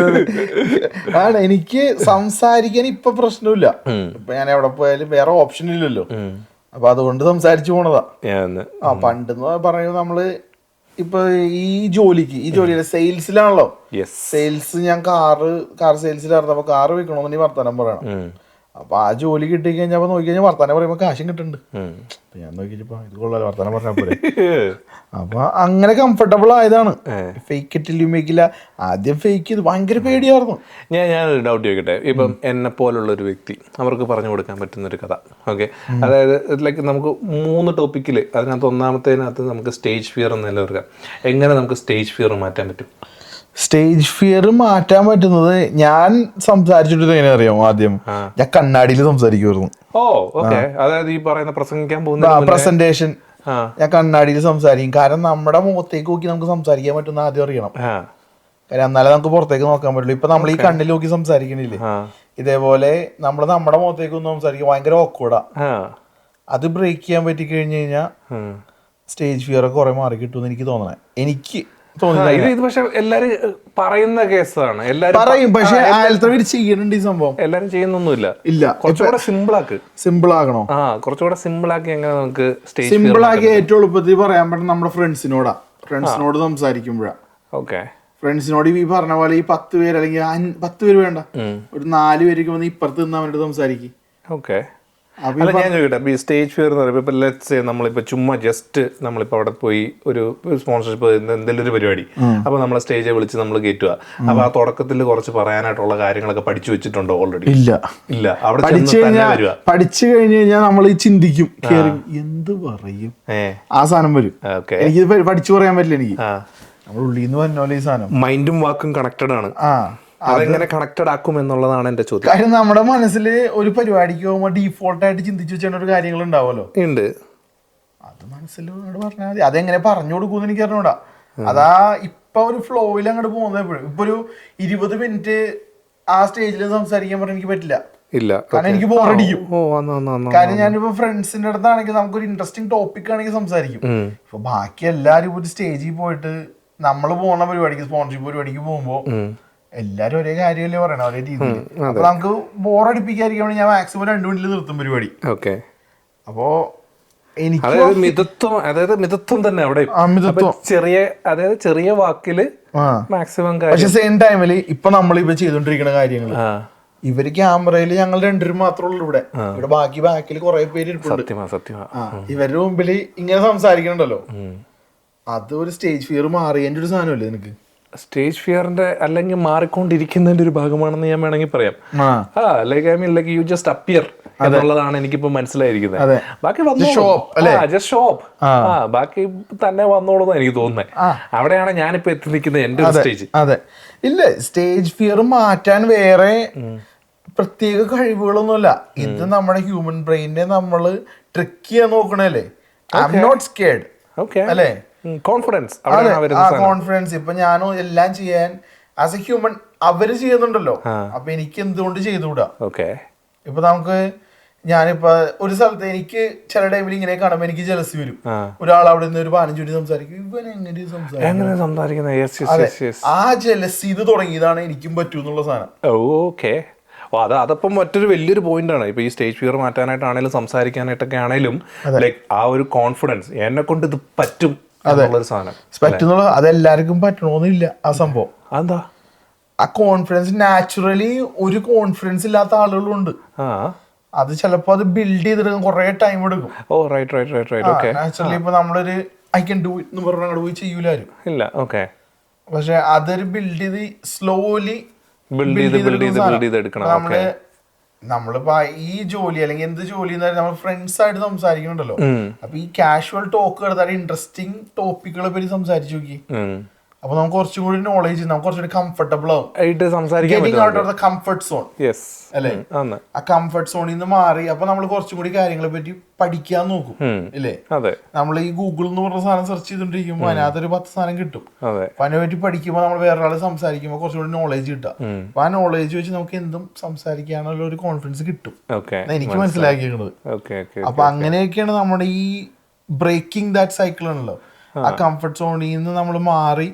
C: ആണ്, എനിക്ക് സംസാരിക്കാൻ ഇപ്പൊ പ്രശ്നമില്ല. ഇപ്പൊ ഞാൻ എവിടെ പോയാലും വേറെ ഓപ്ഷൻ ഇല്ലല്ലോ, അപ്പൊ അതുകൊണ്ട് സംസാരിച്ചു പോണതാ. പണ്ടെന്ന് പറയുമ്പോ നമ്മള് ഇപ്പൊ ഈ ജോലിയുടെ സെയിൽസിലാണല്ലോ.
B: യെസ്.
C: സെയിൽസ് ഞാൻ കാർ സെയിൽസിലായിരുന്നു. അപ്പൊ കാറ് വിൽക്കണമെന്ന് വർത്താനം പറയണം. അപ്പൊ ആ ജോലി കിട്ടി കഴിഞ്ഞപ്പോ നോക്കി കഴിഞ്ഞാൽ വർത്താനം പറയുമ്പോ കാശും കിട്ടുന്നുണ്ട്. അപ്പൊ ഞാൻ നോക്കിയപ്പോ ഇത് കൊള്ളാലോ വർത്താനം പറഞ്ഞ പോലെ. അപ്പൊ അങ്ങനെ കംഫർട്ടബിൾ ആയതാണ്. ഫേക്ക് ഇറ്റില്ല മേക്കില്ല. ആദ്യം ഫേക്ക് ചെയ്ത് ഭയങ്കര പേടിയായിരുന്നു.
B: ഞാനൊരു ഡൗട്ട് ചോദിക്കട്ടെ. ഇപ്പം എന്നെ പോലുള്ള ഒരു വ്യക്തി, അവർക്ക് പറഞ്ഞു കൊടുക്കാൻ പറ്റുന്ന ഒരു കഥ. ഓക്കെ, അതായത് ലൈക്ക് നമുക്ക് 3 ടോപ്പിക്കിൽ അതിനകത്ത് ഒന്നാമത്തേനകത്ത് നമുക്ക് സ്റ്റേജ് ഫിയർ എന്നല്ല പറയുക. എങ്ങനെ നമുക്ക് സ്റ്റേജ് ഫിയർ മാറ്റാൻ പറ്റും?
C: സ്റ്റേജ് ഫിയർ മാറ്റാൻ പറ്റുന്നത് ഞാൻ സംസാരിച്ചിട്ട് എങ്ങനെ അറിയാമോ? ആദ്യം ഞാൻ കണ്ണാടിയിൽ സംസാരിക്കുമായിരുന്നു.
B: ഓ ഓക്കെ. അതായത് ഈ പറയുന്ന പ്രസംഗിക്കാൻ പോകുന്ന
C: പ്രസന്റേഷൻ ഞാൻ കണ്ണാടിയിൽ സംസാരിക്കും. കാരണം നമ്മുടെ മുഖത്തേക്ക് നോക്കി നമുക്ക് സംസാരിക്കാൻ പറ്റുന്ന ആദ്യം അറിയണം. കാര്യം എന്നാലേ നമുക്ക് പുറത്തേക്ക് നോക്കാൻ പറ്റുള്ളൂ. ഇപ്പൊ നമ്മൾ ഈ കണ്ണിൽ നോക്കി സംസാരിക്കണില്ലേ, ഇതേപോലെ നമ്മുടെ മുഖത്തേക്ക് ഒന്ന് സംസാരിക്കും ഭയങ്കര ഓക്വേർഡാ. അത് ബ്രേക്ക് ചെയ്യാൻ പറ്റി കഴിഞ്ഞു കഴിഞ്ഞാൽ സ്റ്റേജ് ഫിയർ ഒക്കെ കുറെ മാറി കിട്ടുമെന്ന് എനിക്ക് തോന്നണേ. എനിക്ക്
B: ഇത് പക്ഷെ എല്ലാരും പറയുന്ന കേസാണ്. എല്ലാരും
C: പറയും, പക്ഷെ ചെയ്യണുണ്ട് ഈ സംഭവം.
B: എല്ലാരും ചെയ്യുന്നൊന്നുമില്ല.
C: ഇല്ല,
B: കുറച്ചുകൂടെ സിമ്പിൾ ആക്കണോ? കുറച്ചുകൂടെ സിമ്പിൾ ആക്കി എങ്ങനെ നമുക്ക്
C: സിമ്പിൾ ആക്കി ഏറ്റവും എളുപ്പത്തിൽ പറയാൻ പറ്റും നമ്മുടെ ഫ്രണ്ട്സിനോട് സംസാരിക്കുമ്പോഴാണ്.
B: ഓക്കെ,
C: ഫ്രണ്ട്സിനോട് ഈ പറഞ്ഞ പോലെ ഈ 10 പേര് അല്ലെങ്കിൽ 10 പേര് വേണ്ട, ഒരു 4 പേർക്ക് വന്ന് ഇപ്പുറത്ത് നിന്ന് അവനോട് സംസാരിക്കും.
B: ഓക്കെ. അല്ല ഞാൻ ചോദിക്കട്ടെ, ഈ സ്റ്റേജ് ഫിയർ എന്ന് പറയുമ്പോൾ ഇപ്പൊ ലെറ്റ്സ് സേ നമ്മളിപ്പോ ചുമ്മാ ജസ്റ്റ് നമ്മളിപ്പോ അവിടെ പോയി ഒരു സ്പോൺസർഷിപ്പ് എന്തെങ്കിലും ഒരു പരിപാടി, അപ്പൊ നമ്മളെ സ്റ്റേജെ വിളിച്ച് നമ്മൾ കയറ്റുക. അപ്പൊ ആ തുടക്കത്തിൽ കുറച്ച് പറയാനായിട്ടുള്ള കാര്യങ്ങളൊക്കെ പഠിച്ചു വെച്ചിട്ടുണ്ടോ ഓൾറെഡി? ഇല്ല. അവിടെ
C: പഠിച്ചു കഴിഞ്ഞു കഴിഞ്ഞാൽ നമ്മൾ ചിന്തിക്കും, എന്ത് പറയും, ആ സാധനം വരും. എനിക്ക് പഠിച്ചു പറയാൻ പറ്റില്ല. എനിക്ക് നമ്മൾ ഉള്ളിൽ നിന്ന് പറഞ്ഞ പോലെ ഈ സാധനം
B: മൈൻഡും വാക്കും കണക്റ്റഡ് ആണ്. അതെങ്ങനെ കണക്റ്റഡ് ആക്കും എന്നുള്ളതാണ് എന്റെ ചോദ്യം.
C: കാര്യം നമ്മുടെ മനസ്സിൽ ഒരു പരിപാടിക്ക് പോകുമ്പോൾ ഡീഫോൾട്ട് ആയിട്ട് ചിന്തിച്ചു വെച്ച ഒരു കാര്യങ്ങൾ ഉണ്ടാവുമല്ലോ.
B: ഉണ്ട്.
C: അത് മനസ്സിലോട് പറഞ്ഞാൽ മതി. അതെങ്ങനെ പറഞ്ഞു കൊടുക്കുമെന്ന് എനിക്ക് അറിഞ്ഞൂടാ. അതാ ഇപ്പൊ ഒരു ഫ്ലോയിൽ അങ്ങോട്ട് പോകുന്നത്. എപ്പോഴും ഇപ്പൊ ഒരു 20 മിനിറ്റ് ആ സ്റ്റേജിൽ സംസാരിക്കാൻ പറഞ്ഞാൽ എനിക്ക് പറ്റില്ല.
B: ഇല്ല,
C: കാരണം എനിക്ക് ബോറടിക്കും. കാരണം ഞാനിപ്പോ ഫ്രണ്ട്സിന്റെ അടുത്താണെങ്കിൽ നമുക്കൊരു ഇൻട്രസ്റ്റിംഗ് ടോപ്പിക് ആണെങ്കിൽ സംസാരിക്കും. ഇപ്പൊ ബാക്കി എല്ലാരും ഒരു സ്റ്റേജിൽ പോയിട്ട് നമ്മൾ പോകുന്ന പരിപാടിക്ക്, സ്പോൺസർഷിപ്പ് പരിപാടിക്ക് പോകുമ്പോ എല്ലാരും ഒരേ കാര്യമല്ലേ പറയണ, ഒരേ രീതിയിൽ. അപ്പൊ നമുക്ക് ബോറടിപ്പിക്കാതിരിക്കാൻ വേണ്ടി ഞാൻ മാക്സിമം 2 മിനിറ്റിൽ നിർത്തും പരിപാടി.
B: ഓക്കെ.
C: അപ്പോ എനിക്ക്
B: മിതത്വം തന്നെ അവിടെ ചെറിയ വാക്കില് മാക്സിമം.
C: പക്ഷെ സെയിം ടൈമില് ഇപ്പൊ നമ്മളിപ്പോ ചെയ്തോണ്ടിരിക്കുന്ന കാര്യങ്ങൾ ഇവര് ക്യാമറയിൽ ഞങ്ങൾ 2 പേരും മാത്രമേ ഉള്ളൂ ഇവിടെ. ബാക്കി ബാക്കിൽ കുറെ പേര് ഇരിപ്പുണ്ട്. ഇവരുടെ മുമ്പിൽ ഇങ്ങനെ സംസാരിക്കണുണ്ടല്ലോ, അത് ഒരു സ്റ്റേജ് ഫിയർ മാറിയതിന്റെ ഒരു സാധനമല്ലേ നിനക്ക്?
B: സ്റ്റേജ് ഫിയറിന്റെ അല്ലെങ്കിൽ മാറിക്കൊണ്ടിരിക്കുന്നതിന്റെ ഒരു ഭാഗമാണെന്ന് ഞാൻ വേണമെങ്കിൽ പറയാം. ലൈക്ക് യു ജസ്റ്റ് അപ്പിയർ എന്നുള്ളതാണ് എനിക്കിപ്പോ മനസ്സിലായിരിക്കുന്നത്. ബാക്കി ബാക്കി തന്നെ വന്നോളൂന്ന് എനിക്ക് തോന്നുന്നത്. അവിടെയാണ് ഞാനിപ്പോ എത്തി നിൽക്കുന്നത് എന്റെ ഒരു സ്റ്റേജ്.
C: അതെ, ഇല്ല, സ്റ്റേജ് ഫിയർ മാറ്റാൻ വേറെ പ്രത്യേക കഴിവുകളൊന്നുമില്ല. ഇത് നമ്മുടെ ഹ്യൂമൻ ബ്രെയിനെ നമ്മള് ട്രിക്ക് ചെയ്യാൻ നോക്കണല്ലേ. I am not scared. അല്ലേ? കോൺഫിഡൻസ്. ഇപ്പൊ ഞാനും എല്ലാം ചെയ്യാൻ ആസ് എ ഹ്യൂമൻ അവര് ചെയ്യുന്നുണ്ടല്ലോ, അപ്പൊ എനിക്ക് എന്തുകൊണ്ട് ചെയ്തുകൂടാ? ഇപ്പൊ നമുക്ക് ഞാനിപ്പോ ഒരു സ്ഥലത്ത് എനിക്ക് ചില ടൈമിൽ ഇങ്ങനെ കാണുമ്പോ എനിക്ക് ജലസി വരും. ഒരാൾ അവിടെ നിന്ന് ഒരു 15 മിനിറ്റ് സംസാരിക്കും, ഇവൻ എങ്ങനെ സംസാരിക്കുന്നത്? ആ ജലസി ഇത് തുടങ്ങിയതാണ് എനിക്കും പറ്റൂന്നുള്ള സാധനം.
B: ഓക്കെ. അതപ്പം മറ്റൊരു വലിയൊരു പോയിന്റ് ആണ്. ഇപ്പൊ ഈ സ്റ്റേജ് ഫിയർ മാറ്റാനായിട്ടാണേലും സംസാരിക്കാനായിട്ടൊക്കെ ആണേലും ലൈക്ക് ആ ഒരു കോൺഫിഡൻസ്, എന്നെ കൊണ്ട് ഇത് പറ്റും
C: പറ്റുന്നുള്ള, അതെല്ലാവർക്കും പറ്റണമെന്നില്ല ആ സംഭവം.
B: അതെന്താ?
C: ആ കോൺഫിഡൻസ് നാച്ചുറലി ഒരു കോൺഫിഡൻസ് ഇല്ലാത്ത ആളുകളുണ്ട്. അത് ചിലപ്പോ അത് ബിൽഡ് ചെയ്തെടുക്കാൻ കുറെ ടൈം എടുക്കും. നാച്ചുറലി ഇപ്പൊ നമ്മളൊരു ഐ ക്യാൻ ഡു ഇറ്റ് എന്ന് പറഞ്ഞാൽ അങ്ങോട്ട് പോയി ചെയ്യൂലാരും.
B: ഇല്ല. ഓക്കെ.
C: പക്ഷെ അതൊരു ബിൽഡ് ചെയ്ത് സ്ലോലി
B: നമ്മള്
C: നമ്മളിപ്പോ ഈ ജോലി അല്ലെങ്കിൽ എന്ത് ജോലി നമ്മൾ ഫ്രണ്ട്സ് ആയിട്ട് സംസാരിക്കുന്നുണ്ടല്ലോ, അപ്പൊ ഈ കാഷ്വൽ ടോക്ക് എടുത്താൽ ഇൻട്രസ്റ്റിംഗ് ടോപ്പിക്കുകളെ പറ്റി സംസാരിച്ചു നോക്കി. അപ്പൊ നമുക്ക് കുറച്ചും കൂടി നോളേജ്, നമുക്ക് കുറച്ചുകൂടി കംഫർട്ടബിൾ ആവും. കംഫർട്ട് സോൺ അല്ലേ? ആ കംഫർട്ട് സോണിൽ നിന്ന് മാറി അപ്പൊ നമ്മൾ കുറച്ചും കൂടി കാര്യങ്ങളെ പറ്റി പഠിക്കാൻ നോക്കും. ഇല്ലേ? നമ്മൾ ഈ ഗൂഗിൾ എന്ന് പറഞ്ഞ സാധനം സെർച്ച് ചെയ്തോണ്ടിരിക്കുമ്പോ അതിനകത്തൊരു 10 സാധനം കിട്ടും. അപ്പൊ അതിനെ പറ്റി പഠിക്കുമ്പോൾ നമ്മൾ വേറൊരാള് സംസാരിക്കുമ്പോൾ കുറച്ചും കൂടി നോളേജ് കിട്ടുക. അപ്പൊ ആ നോളേജ് വെച്ച് നമുക്ക് എന്തും സംസാരിക്കാനുള്ള ഒരു കോൺഫിഡൻസ് കിട്ടും. എനിക്ക് മനസ്സിലാക്കിയത്. അപ്പൊ അങ്ങനെയൊക്കെയാണ് നമ്മുടെ ഈ ബ്രേക്കിംഗ് ദാറ്റ് സൈക്കിൾ ആണല്ലോ. ആ കംഫർട്ട് സോണിൽ നിന്ന് നമ്മൾ മാറി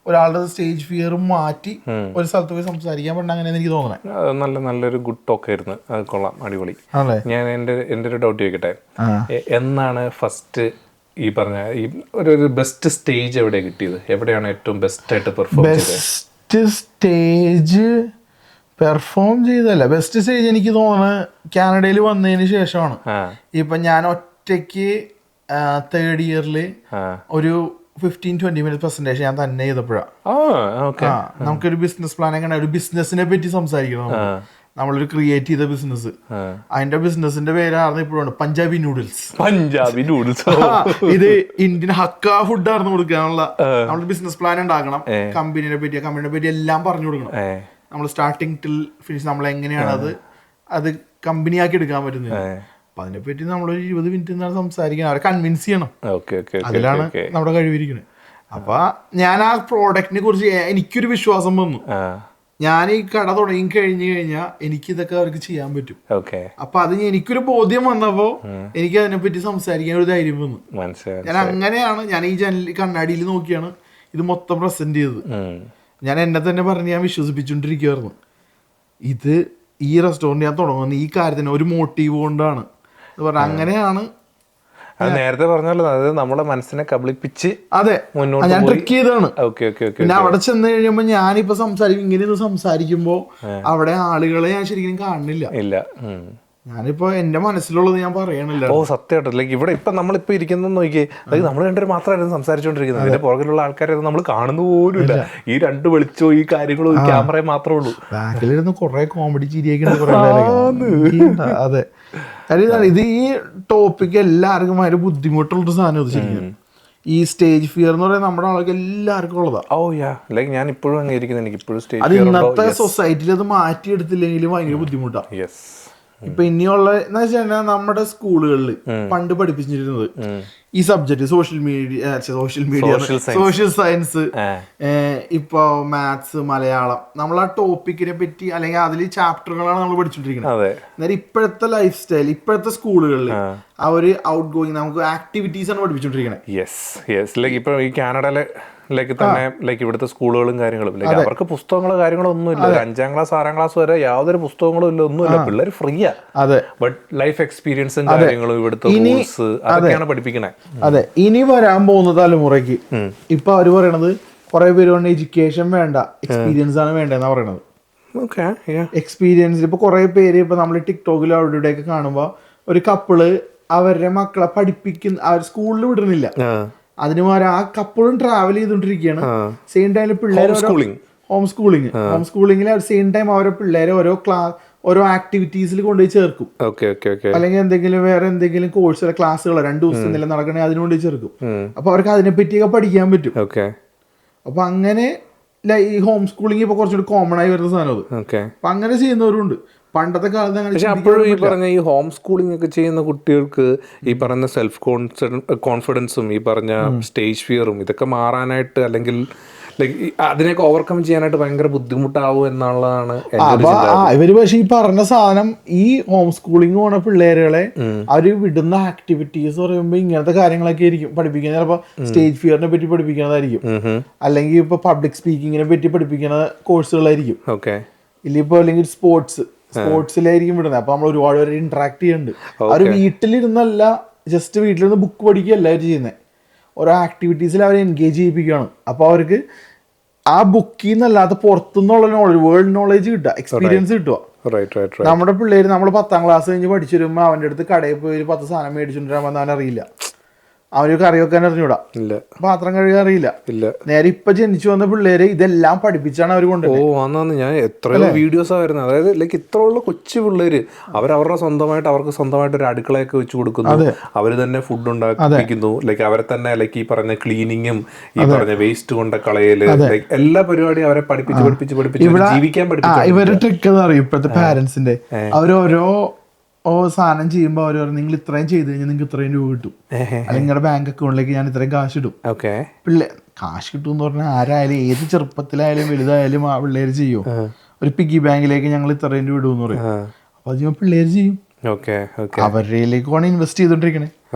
C: ഒരാളുടെ സ്റ്റേജ് ഫിയർ മാറ്റി ഒരു സ്ഥലത്ത് പോയി സംസാരിക്കാൻ പറ്റുന്ന അങ്ങനെയാണ് എനിക്ക് തോന്നുന്നത്.
B: നല്ലൊരു ഗുഡ് ടോക്ക് ആയിരുന്നു. അത് കൊള്ളാം, അടിപൊളി. ഞാൻ എന്റെ ഒരു ഡൗട്ട് ചോദിക്കട്ടെ, എന്നാണ് ഫസ്റ്റ് ഈ പറഞ്ഞ ഈ ഒരു ബെസ്റ്റ് സ്റ്റേജ് എവിടെ കിട്ടിയത്? എവിടെയാണ് ഏറ്റവും ബെസ്റ്റ് ആയിട്ട് പെർഫോം ചെയ്തത്?
C: ബെസ്റ്റ് സ്റ്റേജ് പെർഫോം ചെയ്തല്ല, ബെസ്റ്റ് സ്റ്റേജ് എനിക്ക് തോന്നുന്നത് കാനഡയിൽ വന്നതിന് ശേഷമാണ്. ഇപ്പൊ ഞാൻ ഒറ്റയ്ക്ക് തേർഡ് ഇയറിൽ ഒരു 15-20 മിനിറ്റ് പ്രസന്റേഷൻ ഞാൻ തന്നെ ചെയ്തപ്പോഴാണ്. നമുക്കൊരു ബിസിനസ് പ്ലാൻ എങ്ങനെ, ഒരു ബിസിനസിനെ പറ്റി സംസാരിക്കണം. നമ്മളൊരു ക്രിയേറ്റ് ചെയ്ത ബിസിനസ്, അതിന്റെ ബിസിനസിന്റെ പേരായിരുന്നു ഇപ്പോഴും പഞ്ചാബി നൂഡിൽസ്. ഇത് ഇന്ത്യൻ ഹക്ക ഫുഡായിരുന്നു കൊടുക്കാനുള്ള. നമ്മൾ ബിസിനസ് പ്ലാൻ ഉണ്ടാക്കണം, കമ്പനിയെ പറ്റി എല്ലാം പറഞ്ഞു കൊടുക്കണം. നമ്മൾ സ്റ്റാർട്ടിങ് ടിൽ ഫിനിഷ് നമ്മൾ എങ്ങനെയാണ് അത് കമ്പനിയാക്കി എടുക്കാൻ പറ്റുന്നത്. അപ്പൊ അതിനെപ്പറ്റി നമ്മളൊരു 20 മിനിറ്റ് സംസാരിക്കണം, അവരെ കൺവിൻസ് ചെയ്യണം. അതിലാണ് നമ്മുടെ കഴിവിരിക്കുന്നത്. അപ്പൊ ഞാൻ ആ പ്രോഡക്റ്റിനെ കുറിച്ച് എനിക്കൊരു വിശ്വാസം വന്നു. ഞാൻ ഈ കട തുടങ്ങി കഴിഞ്ഞു കഴിഞ്ഞാൽ എനിക്ക് ഇതൊക്കെ അവർക്ക് ചെയ്യാൻ പറ്റും. അപ്പൊ അത് എനിക്കൊരു ബോധ്യം വന്നപ്പോ എനിക്ക് അതിനെപ്പറ്റി സംസാരിക്കാൻ ഒരു ധൈര്യം വന്നു. ഞാൻ അങ്ങനെയാണ് ഞാൻ ഈ കണ്ണാടിയിൽ നോക്കിയാണ് ഇത് മൊത്തം പ്രസന്റ് ചെയ്തത്. ഞാൻ എന്നെ തന്നെ പറഞ്ഞ് ഞാൻ വിശ്വസിപ്പിച്ചോണ്ടിരിക്കുവായിരുന്നു, ഇത് ഈ റെസ്റ്റോറൻറ്റ് ഞാൻ തുടങ്ങുന്നത് ഈ കാര്യത്തിന് ഒരു മോട്ടീവ് കൊണ്ടാണ് എന്ന് പറഞ്ഞ. അങ്ങനെയാണ്
B: നേരത്തെ പറഞ്ഞല്ലോ, അതായത് നമ്മുടെ മനസ്സിനെ കബളിപ്പിച്ച്
C: ഞാൻ ട്രിക്ക് ചെയ്തതാണ്. പിന്നെ അവിടെ ചെന്ന് കഴിയുമ്പോ ഞാനിപ്പോ ഇങ്ങനെ സംസാരിക്കുമ്പോ അവിടെ ആളുകളെ ഞാൻ ശരിക്കും കാണുന്നില്ല. ഞാനിപ്പോ എന്റെ മനസ്സിലുള്ളത് ഞാൻ പറയണില്ല.
B: സത്യമായിട്ട് ലൈക്ക് ഇവിടെ ഇപ്പൊ നമ്മളിപ്പോ ഇരിക്കുന്ന നോക്കിയേ, അതായത് നമ്മൾ രണ്ടുപേരും മാത്രമായിരുന്നു സംസാരിച്ചോണ്ടിരിക്കുന്നത്. അതിന്റെ പുറകിലുള്ള ആൾക്കാരെ നമ്മൾ കാണുന്ന പോലും ഇല്ല. ഈ രണ്ട് വെളിച്ചോ ഈ കാര്യങ്ങളും ക്യാമറയും മാത്രമേ ഉള്ളൂ.
C: ബാക്കിലിരുന്ന് കുറെ കോമഡി ചിരിയൊക്കെ. അതെ, ഇത് ഈ ടോപ്പിക് എല്ലാവർക്കും ഭയങ്കര ബുദ്ധിമുട്ടുള്ളൊരു സാധനം. ഇത് ശരിക്കും ഈ സ്റ്റേജ് ഫിയർ എന്ന് പറയുന്നത് നമ്മുടെ ആൾക്ക് എല്ലാവർക്കും ഉള്ളതാ.
B: ലൈക്ക് ഞാൻ ഇപ്പോഴും അങ്ങനെ ഇരിക്കുന്നത്, എനിക്ക് ഇപ്പോഴും സ്റ്റേജ്
C: അത് ഇന്നത്തെ സൊസൈറ്റിയിൽ അത് മാറ്റിയെടുത്തില്ലെങ്കിൽ ഭയങ്കര ബുദ്ധിമുട്ടാണ്. ഇപ്പൊ ഇനിയുള്ള എന്ന് വെച്ചാൽ നമ്മുടെ സ്കൂളുകളിൽ പണ്ട് പഠിപ്പിച്ചിരുന്നത് ഈ സബ്ജക്ട് സോഷ്യൽ സയൻസ്, ഇപ്പൊ മാത്സ്, മലയാളം, നമ്മൾ ആ ടോപ്പിക്കിനെ പറ്റി അല്ലെങ്കിൽ അതിൽ ചാപ്റ്ററുകളാണ് നമ്മൾ പഠിച്ചോണ്ടിരിക്കുന്നത്. അന്നേരം ഇപ്പോഴത്തെ ലൈഫ് സ്റ്റൈൽ, ഇപ്പോഴത്തെ സ്കൂളുകളിൽ ആ ഒരു ഔട്ട് ഗോയിങ് നമുക്ക് ആക്ടിവിറ്റീസ് ആണ് പഠിപ്പിച്ചോണ്ടിരിക്കുന്നത്.
B: ഇപ്പൊ ഈ കാനഡയിലെ തന്നെ ലൈക്ക് ഇവിടുത്തെ സ്കൂളുകളും കാര്യങ്ങളും ലൈക്ക് അവർക്ക് പുസ്തകങ്ങളോ കാര്യങ്ങളോ ഒന്നുമില്ല. 5ാം ക്ലാസ് 6ാം ക്ലാസ് വരെ യാതൊരു പുസ്തകങ്ങളും ഇല്ല, ഒന്നുമില്ല. പിള്ളേർ ഫ്രീയാ. ബട്ട് ലൈഫ് എക്സ്പീരിയൻസും കാര്യങ്ങളും ഇവിടുത്തെ റൂൾസ് അതൊക്കെയാണ് പഠിപ്പിക്കണേ.
C: അതെ, ഇനി വരാൻ പോകുന്ന തലമുറയ്ക്ക് ഇപ്പൊ അവര് പറയണത് കുറെ പേര് കൊണ്ട് എഡ്യൂക്കേഷൻ വേണ്ട, എക്സ്പീരിയൻസ് ആണ് വേണ്ടെന്നാ പറയണത്. എക്സ്പീരിയൻസ് ഇപ്പൊ കുറെ പേര് ഇപ്പൊ നമ്മൾ ടിക്ടോക്കിലും അവിടെ ഇവിടെയൊക്കെ കാണുമ്പോ ഒരു കപ്പിള് അവരുടെ മക്കളെ പഠിപ്പിക്കുന്ന അവർ സ്കൂളിൽ വിടുന്നില്ല, അതിന് പകരം ആ കപ്പിളും ട്രാവൽ ചെയ്തോണ്ടിരിക്കുകയാണ്. സെയിം ടൈമിൽ പിള്ളേർ ഹോം സ്കൂളിംഗിൽ സെയിം ടൈം അവരെ പിള്ളേരെ ഓരോ ആക്ടിവിറ്റീസിൽ കൊണ്ടുപോയി ചേർക്കും. അല്ലെങ്കിൽ എന്തെങ്കിലും വേറെ എന്തെങ്കിലും കോഴ്സ് ക്ലാസ്സുകളോ 2 ദിവസം എന്തെങ്കിലും നടക്കണേ അതിന് കൊണ്ടുപോയി ചേർക്കും. അപ്പൊ അവർക്ക് അതിനെ പറ്റിയൊക്കെ പഠിക്കാൻ പറ്റും. അപ്പൊ അങ്ങനെ ഈ ഹോം സ്കൂളിംഗ് ഇപ്പൊ കുറച്ചുകൂടി കോമൺ ആയി വരുന്ന സാധനം അത്. അപ്പൊ അങ്ങനെ ചെയ്യുന്നവരുണ്ട്. പണ്ടത്തെ കാലത്ത്
B: പക്ഷെ അപ്പോഴും ഈ പറഞ്ഞ ഈ ഹോം സ്കൂളിംഗ് ഒക്കെ ചെയ്യുന്ന കുട്ടികൾക്ക് ഈ പറഞ്ഞ സെൽഫ് കോൺഫിഡൻസും ഈ പറഞ്ഞ സ്റ്റേജ് ഫിയറും ഇതൊക്കെ മാറാനായിട്ട് അല്ലെങ്കിൽ ലൈക്ക് അതിനൊക്കെ ഓവർകം ചെയ്യാനായിട്ട് ഭയങ്കര ബുദ്ധിമുട്ടാവും എന്നുള്ളതാണ്
C: ഇവര്. പക്ഷെ ഈ പറഞ്ഞ സാധനം ഈ ഹോം സ്കൂളിംഗ് പോണ പിള്ളേരുകളെ അവര് വിടുന്ന ആക്ടിവിറ്റീസ് പറയുമ്പോ ഇങ്ങനത്തെ കാര്യങ്ങളൊക്കെ ആയിരിക്കും പഠിപ്പിക്കുന്നത്. ചിലപ്പോ സ്റ്റേജ് ഫിയറിനെ പറ്റി പഠിപ്പിക്കുന്നതായിരിക്കും, അല്ലെങ്കിൽ ഇപ്പൊ പബ്ലിക് സ്പീക്കിങ്ങിനെ പറ്റി പഠിപ്പിക്കുന്ന കോഴ്സുകളായിരിക്കും, ഇല്ലിപ്പോ അല്ലെങ്കിൽ സ്പോർട്സിലായിരിക്കും വിടുന്നത്. അപ്പൊ നമ്മൾ ഒരുപാട് പേര് ഇന്ററാക്ട് ചെയ്യുന്നുണ്ട്. അവർ വീട്ടിലിരുന്നല്ല, ജസ്റ്റ് വീട്ടിലിരുന്ന് ബുക്ക് പഠിക്കുകയല്ല അവർ ചെയ്യുന്നത്, ഓരോ ആക്ടിവിറ്റീസിൽ അവരെ എൻഗേജ് ചെയ്യിപ്പിക്കുകയാണ്. അപ്പൊ അവർക്ക് ആ ബുക്കിൽ നിന്നല്ലാത്ത പുറത്തുനിന്നുള്ള നോളജ്, വേൾഡ് നോളജ് കിട്ടുക, എക്സ്പീരിയൻസ് കിട്ടുക. നമ്മുടെ പിള്ളേര് നമ്മൾ 10ാം ക്ലാസ് കഴിഞ്ഞ് പഠിച്ചു വരുമ്പോ അവന്റെ അടുത്ത് കടയിൽ പോയി 10 സാധനം മേടിച്ചോണ്ടിരാൻ അവൻ അറിയില്ല, അവന് കറി വെക്കാൻ അറിഞ്ഞൂടാ, പാത്രം കഴുകാൻ അറിയില്ല. നേരെ ഇപ്പൊ ജനിച്ചു വന്ന പിള്ളേര് ഇതെല്ലാം പഠിപ്പിച്ചാണ് അവർ കൊണ്ടുപോകുന്നത്.
B: ഞാൻ എത്രയോ വീഡിയോസ് ആയിരുന്നു, അതായത് ലൈക്ക് ഇത്രയുള്ള കൊച്ചു പിള്ളേര് അവർക്ക് സ്വന്തമായിട്ട് ഒരു അടുക്കളയൊക്കെ വെച്ച് കൊടുക്കുന്നു, അവര് തന്നെ ഫുഡ് ഉണ്ടാക്കിക്കുന്നു, ലൈക്ക് അവരെ തന്നെ ലൈക്ക് ഈ പറഞ്ഞ ക്ലീനിങ്ങും ഈ പറഞ്ഞ വേസ്റ്റ് കൊണ്ട് കളയല്, ലൈക്ക് എല്ലാ പരിപാടിയും അവരെ പഠിപ്പിച്ച് ജീവിക്കാൻ പഠിപ്പിച്ചു.
C: ഇവരുടെ ട്രിക്ക് എന്ന് പറയും ഇപ്പോഴത്തെ പാരന്റ്സിന്റെ, അവരോരോ സാധനം ചെയ്യുമ്പോൾ അവർ പറഞ്ഞു നിങ്ങൾ ഇത്രയും ചെയ്ത് കഴിഞ്ഞാൽ നിങ്ങൾക്ക് ഇത്രയും രൂപ കിട്ടും, അല്ലെങ്കിൽ നിങ്ങളുടെ ബാങ്ക് അക്കൗണ്ടിലേക്ക് ഞാൻ ഇത്രയും കാശ് ഇടും. കാശ് കിട്ടും എന്ന് പറഞ്ഞാൽ ആരായാലും ഏത് ചെറുപ്പത്തിലായാലും വലുതായാലും ആ പിള്ളേര് ചെയ്യും. ഒരു പിഗ്ഗി ബാങ്കിലേക്ക് ഞങ്ങൾ ഇത്രയും രൂപ ഇടും എന്ന് പറയും. അപ്പൊ അത് ചെയ്യുമ്പോൾ പിള്ളേര് ചെയ്യും, അവരിലേക്കാണ് ഇൻവെസ്റ്റ് ചെയ്തോണ്ടിരിക്കണേ.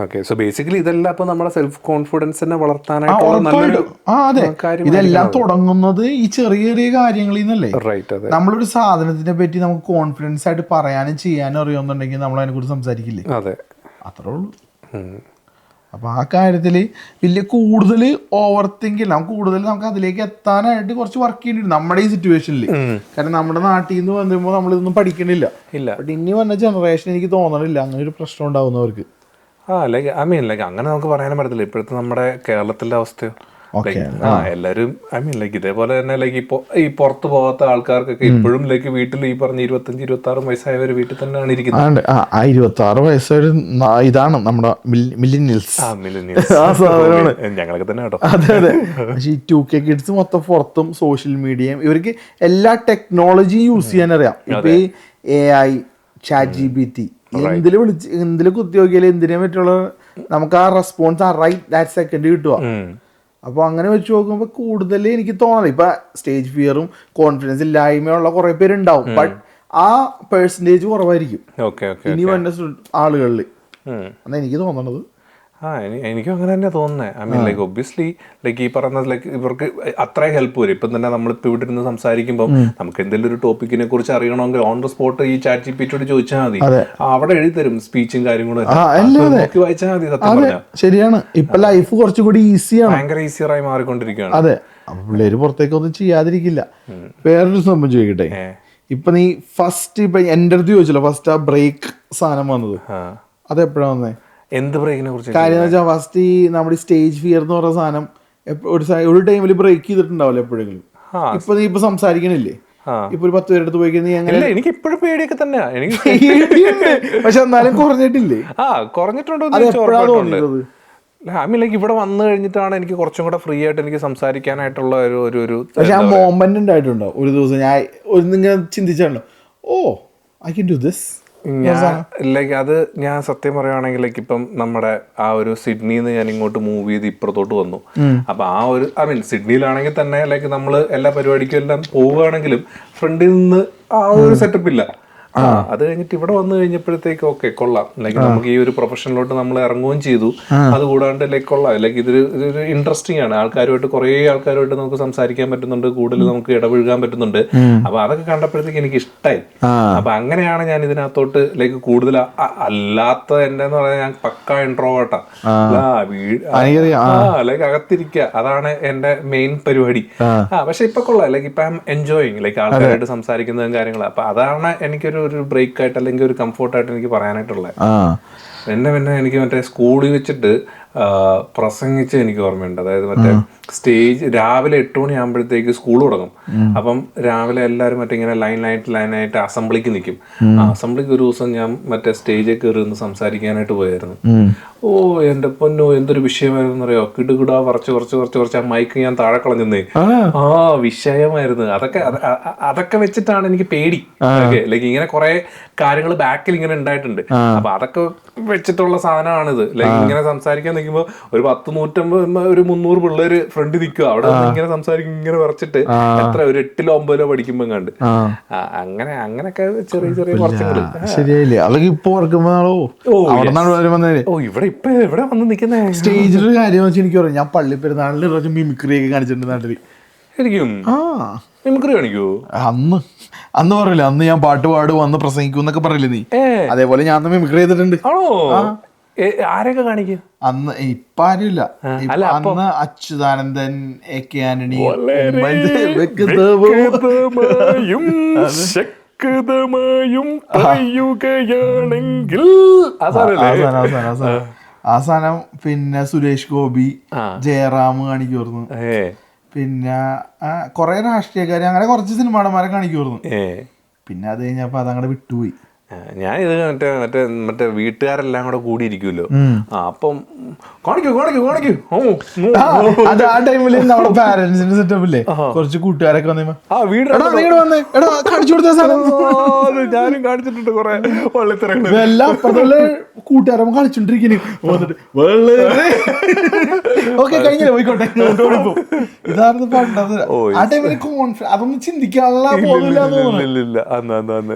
B: സോ ബേസിക്കലി ഇതെല്ലാം ഇപ്പൊ നമ്മുടെ സെൽഫ് കോൺഫിഡൻസിനെ
C: ഇതെല്ലാം തുടങ്ങുന്നത് ഈ ചെറിയ ചെറിയ കാര്യങ്ങളിൽ നിന്നല്ലേ. നമ്മളൊരു സാധനത്തിനെ പറ്റി നമുക്ക് കോൺഫിഡൻസ് ആയിട്ട് പറയാനും ചെയ്യാനും അറിയാമെന്നുണ്ടെങ്കിൽ നമ്മൾ അതിനെ കുറിച്ച് സംസാരിക്കില്ലേ, അത്രേ ഉള്ളൂ. അപ്പൊ ആ കാര്യത്തില് വലിയ കൂടുതൽ ഓവർ തിങ്ക് ഇല്ല, നമുക്ക് അതിലേക്ക് എത്താനായിട്ട് കുറച്ച് വർക്ക് ചെയ്യേണ്ടി നമ്മുടെ ഈ സിറ്റുവേഷനിൽ. കാരണം നമ്മുടെ നാട്ടിൽ നിന്ന് വന്നുമ്പോൾ നമ്മളിതൊന്നും പഠിക്കണില്ല. ബട്ട് ഇനി വന്ന ജനറേഷൻ എനിക്ക് തോന്നണില്ല അങ്ങനെ ഒരു പ്രശ്നം ഉണ്ടാവുന്നവർക്ക്.
B: അങ്ങനെ നമുക്ക് പറയാനും പറ്റത്തില്ല ഇപ്പോഴത്തെ നമ്മുടെ കേരളത്തിന്റെ അവസ്ഥയോ. എല്ലാരും ഇതേപോലെ തന്നെ ഇപ്പൊ ഈ പുറത്ത് പോകാത്ത ആൾക്കാർക്കൊക്കെ ഇപ്പോഴും വീട്ടിൽ ഈ പറഞ്ഞ 25-26 വയസ്സായവര് വീട്ടിൽ തന്നെയാണ് ഇരിക്കുന്നത്.
C: 26 വയസ്സൊരു ഇതാണ് നമ്മുടെ മില്ലിനിയൽസ്.
B: ഞങ്ങളൊക്കെ തന്നെ കേട്ടോ.
C: അതെ അതെ. പക്ഷെ ഈ 2K കിഡ്സ് മൊത്തം പുറത്തും സോഷ്യൽ മീഡിയയും ഇവർക്ക് എല്ലാ ടെക്നോളജിയും യൂസ് ചെയ്യാൻ അറിയാം. ഇപ്പൊ ഈ AI, ChatGPT എന്തില് കുത്തി നോക്കിയാലും എന്തിനെ പറ്റുള്ള നമുക്ക് ആ റെസ്പോൺസ് ദാറ്റ് സെക്കൻഡ് കിട്ടുക. അപ്പോൾ അങ്ങനെ വെച്ച് നോക്കുമ്പോൾ കൂടുതൽ എനിക്ക് തോന്നുന്നത് ഇപ്പൊ സ്റ്റേജ് ഫിയറും കോൺഫിഡൻസ് ഇല്ലായ്മയുള്ള കുറെ പേരുണ്ടാവും. ബട്ട് ആ പെർസെൻറ്റേജ് കുറവായിരിക്കും ഇനി വന്ന ആളുകളിൽ എന്നാണ് എനിക്ക് തോന്നണത്.
B: എനിക്കും അങ്ങനെ തന്നെ തോന്നുന്നത്. ഒബ്വിയസ്ലി ഈ പറയുന്നത് ഇവർക്ക് അത്ര ഹെൽപ്പ് വരും. ഇപ്പം തന്നെ നമ്മളിപ്പോൾ ഇവിടെ ഇരുന്ന് സംസാരിക്കുമ്പോൾ നമുക്ക് എന്തെങ്കിലും ഒരു ടോപ്പിക്കിനെ കുറിച്ച് അറിയണമെങ്കിൽ ഓൺ ദ സ്പോട്ട് ഈ ChatGPT ചോദിച്ചാൽ മതി, അവിടെ എഴുതി തരും സ്പീച്ചും കാര്യങ്ങളും വായിച്ചാൽ മതി. സത്യം പറഞ്ഞാൽ
C: ശരിയാണ്. ഇപ്പൊ ലൈഫ് കുറച്ചുകൂടി ഈസിയാണ്,
B: ഭയങ്കര ഈസിയറായി മാറിക്കൊണ്ടിരിക്കുകയാണ്.
C: അതെ. അപ്പൊ പിള്ളേര് പുറത്തേക്കൊന്നും ചെയ്യാതിരിക്കില്ല. വേറൊരു സംഭവം ചോദിക്കട്ടെ, ഇപ്പൊ നീ ഫസ്റ്റ് ഇപ്പൊ എന്റെ അടുത്ത് ചോദിച്ചല്ലോ ഫസ്റ്റ് ആ ബ്രേക്ക് സാധനം വന്നത്, അതെപ്പോഴാ വന്നേ?
B: എന്ത് ബ്രേക്കിനെ കുറിച്ച്?
C: കാര്യം എന്ന് വെച്ചാൽ ഫസ്റ്റ് ഈ നമ്മുടെ സ്റ്റേജ് ഫിയർ എന്ന് പറയുന്ന സാധനം ഒരു ടൈമിൽ ബ്രേക്ക് ചെയ്തിട്ടുണ്ടാവില്ല എപ്പോഴെങ്കിലും. ഇപ്പൊ നീ ഇപ്പൊ സംസാരിക്കണില്ലേ, ഇപ്പൊ ഒരു 10 പേരെടുത്ത് പോയി കഴിഞ്ഞാൽ
B: എനിക്ക് ഇപ്പോഴും പേടിയൊക്കെ തന്നെയാ. എനിക്ക്
C: പക്ഷെ എന്നാലും കുറഞ്ഞിട്ടില്ലേ?
B: കുറഞ്ഞിട്ടുണ്ടോ? ഇവിടെ വന്നു കഴിഞ്ഞിട്ടാണ് എനിക്ക് കുറച്ചും കൂടെ ഫ്രീ ആയിട്ട് എനിക്ക് സംസാരിക്കാനായിട്ടുള്ള ഒരു
C: പക്ഷെ ആ മോമെന്റ് ഉണ്ടായിട്ടുണ്ടോ ഒരു ദിവസം ഞാൻ ഒന്നിങ്ങനെ ചിന്തിച്ചാണല്ലോ, ഓ ഐ കൻ ഡു ദിസ്.
B: അത് ഞാൻ സത്യം പറയുകയാണെങ്കിൽ ഇപ്പം നമ്മുടെ ആ ഒരു സിഡ്നിന്ന് ഞാൻ ഇങ്ങോട്ട് മൂവ് ചെയ്ത് ഇപ്പുറത്തോട്ട് വന്നു. അപ്പൊ ആ ഒരു സിഡ്നിയിലാണെങ്കിൽ തന്നെ നമ്മള് എല്ലാ പരിപാടിക്കും എല്ലാം പോവുകയാണെങ്കിലും ഫ്രണ്ടിൽ നിന്ന് ആ ഒരു സെറ്റപ്പ് ഇല്ല. അത് കഴിഞ്ഞിട്ട് ഇവിടെ വന്നു കഴിഞ്ഞപ്പോഴത്തേക്ക് ഓക്കെ കൊള്ളാം, നമുക്ക് ഈ ഒരു പ്രൊഫഷനിലോട്ട് നമ്മൾ ഇറങ്ങുകയും ചെയ്തു. അതുകൂടാണ്ട് കൊള്ളാം, ഇതൊരു ഇൻട്രസ്റ്റിംഗ് ആണ്. കുറെ ആൾക്കാരുമായിട്ട് നമുക്ക് സംസാരിക്കാൻ പറ്റുന്നുണ്ട്, കൂടുതൽ നമുക്ക് ഇടപഴകാൻ പറ്റുന്നുണ്ട്. അപ്പൊ അതൊക്കെ കണ്ടപ്പോഴത്തേക്ക് എനിക്ക് ഇഷ്ടമായി. അപ്പൊ അങ്ങനെയാണ് ഞാൻ ഇതിനകത്തോട്ട് കൂടുതൽ അല്ലാത്ത എന്റെ എന്ന് പറഞ്ഞാൽ ഞാൻ പക്ക ഇൻട്രോവേർട്ടാ, അകത്തിരിക്കുക, അതാണ് എന്റെ മെയിൻ പരിപാടി. പക്ഷെ ഇപ്പൊ കൊള്ളാം, ഇപ്പൊ ഐ എം എൻജോയിങ് ആൾക്കാരായിട്ട് സംസാരിക്കുന്നതും കാര്യങ്ങളും. അപ്പൊ അതാണ് എനിക്കൊരു ബ്രേക്ക് ആയിട്ട് അല്ലെങ്കിൽ ഒരു കംഫോർട്ടായിട്ട് എനിക്ക് പറയാനായിട്ടുള്ളത്. പിന്നെ എനിക്ക് മറ്റേ സ്കൂളിൽ വെച്ചിട്ട് പ്രസംഗിച്ച് എനിക്ക് ഓർമ്മയുണ്ട്. അതായത് മറ്റേ സ്റ്റേജ് രാവിലെ 8 മണിയാകുമ്പോഴത്തേക്ക് സ്കൂൾ തുടങ്ങും. അപ്പം രാവിലെ എല്ലാവരും മറ്റേ ഇങ്ങനെ ലൈനായിട്ട് അസംബ്ലിക്ക് നിൽക്കും. അസംബ്ലിക്ക് ഒരു ദിവസം ഞാൻ മറ്റേ സ്റ്റേജിൽ കയറി നിന്ന് സംസാരിക്കാനായിട്ട് പോയായിരുന്നു. ഓ എന്റെ പൊന്നോ, എന്തൊരു വിഷയമായിരുന്നു അറിയോ, കിടുകിടാ കുറച്ച് ആ മൈക്ക് ഞാൻ താഴെ കളഞ്ഞേ. വിഷയമായിരുന്നു. അതൊക്കെ വെച്ചിട്ടാണ് എനിക്ക് പേടി. ഇങ്ങനെ കുറെ കാര്യങ്ങൾ ബാക്കിൽ ഇങ്ങനെ ഉണ്ടായിട്ടുണ്ട്. അപ്പൊ അതൊക്കെ വെച്ചിട്ടുള്ള സാധനമാണിത്. ഇങ്ങനെ സംസാരിക്കാൻ നിൽക്കുമ്പോ ഒരു 100-150 ഒരു 300 പിള്ളേര് ഫ്രണ്ട് നിൽക്കുക, അവിടെ ഇങ്ങനെ സംസാരിക്കും, ഇങ്ങനെ വരച്ചിട്ട് ഒരു 8-ലോ 9-ലോ പഠിക്കുമ്പോ കണ്ട് അങ്ങനെയൊക്കെ ചെറിയ കുറച്ചുകള്
C: ശരിയായില്ലേ. അതൊക്കെ ഇപ്പൊ
B: ഇവിടെ വന്ന് നിൽക്കുന്ന
C: സ്റ്റേജിലൊരു കാര്യം വെച്ചാൽ എനിക്ക് പറയാം, ഞാൻ പള്ളി പെരുന്നാളിൽ മിമിക്രി ഒക്കെ കാണിച്ചിട്ടുണ്ട് നാട്ടില്.
B: ശരിക്കും മിമിക്രി കാണിക്കൂ?
C: അന്ന് പറയില്ല, അന്ന് ഞാൻ പാട്ട് പാടും വന്ന് പ്രസംഗിക്കും എന്നൊക്കെ പറയില്ലേ നീ, അതേപോലെ ഞാൻ മിമിക്രി ചെയ്തിട്ടുണ്ട്.
B: ആരൊക്കെ കാണിക്കും?
C: അന്ന് ഇപ്പൊ ആരുമില്ല. അന്ന് അച്യുതാനന്ദൻ, AK ആന്റണി, അവസാനം പിന്നെ സുരേഷ് ഗോപി, ജയറാം കാണിക്കുമായിരുന്നു. പിന്നെ കൊറേ രാഷ്ട്രീയക്കാര്, അങ്ങനെ കുറച്ച് സിനിമാടന്മാരെ കാണിക്കുമായിരുന്നു. പിന്നെ അത് കഴിഞ്ഞപ്പോ അതങ്ങടെ വിട്ടുപോയി.
B: ഞാൻ ഇത് മറ്റേ വീട്ടുകാരെല്ലാം കൂടെ കൂടിയിരിക്കുമല്ലോ, അപ്പം കാണിക്കൂ.
C: അത് ആ ടൈമില് നമ്മുടെ പാരന്റ്സിന്റെ സെറ്റപ്പ് ഇല്ലേ, കുറച്ച് കൂട്ടുകാരൊക്കെ വന്നേ കാണിച്ചു കൊടുത്ത
B: ഞാനും കാണിച്ചിട്ടുണ്ട് കുറെ വള്ളിത്തിരങ്ങൾ.
C: എല്ലാം അപ്പുറത്തുള്ള കൂട്ടുകാരൻ കളിച്ചോണ്ടിരിക്കുന്നു. ഓക്കെ കഴിഞ്ഞില്ല, പോയിക്കോട്ടെ. ഇതായിരുന്നു പണ്ടത്. ആ ടൈമില് അതൊന്നും ചിന്തിക്കാനുള്ള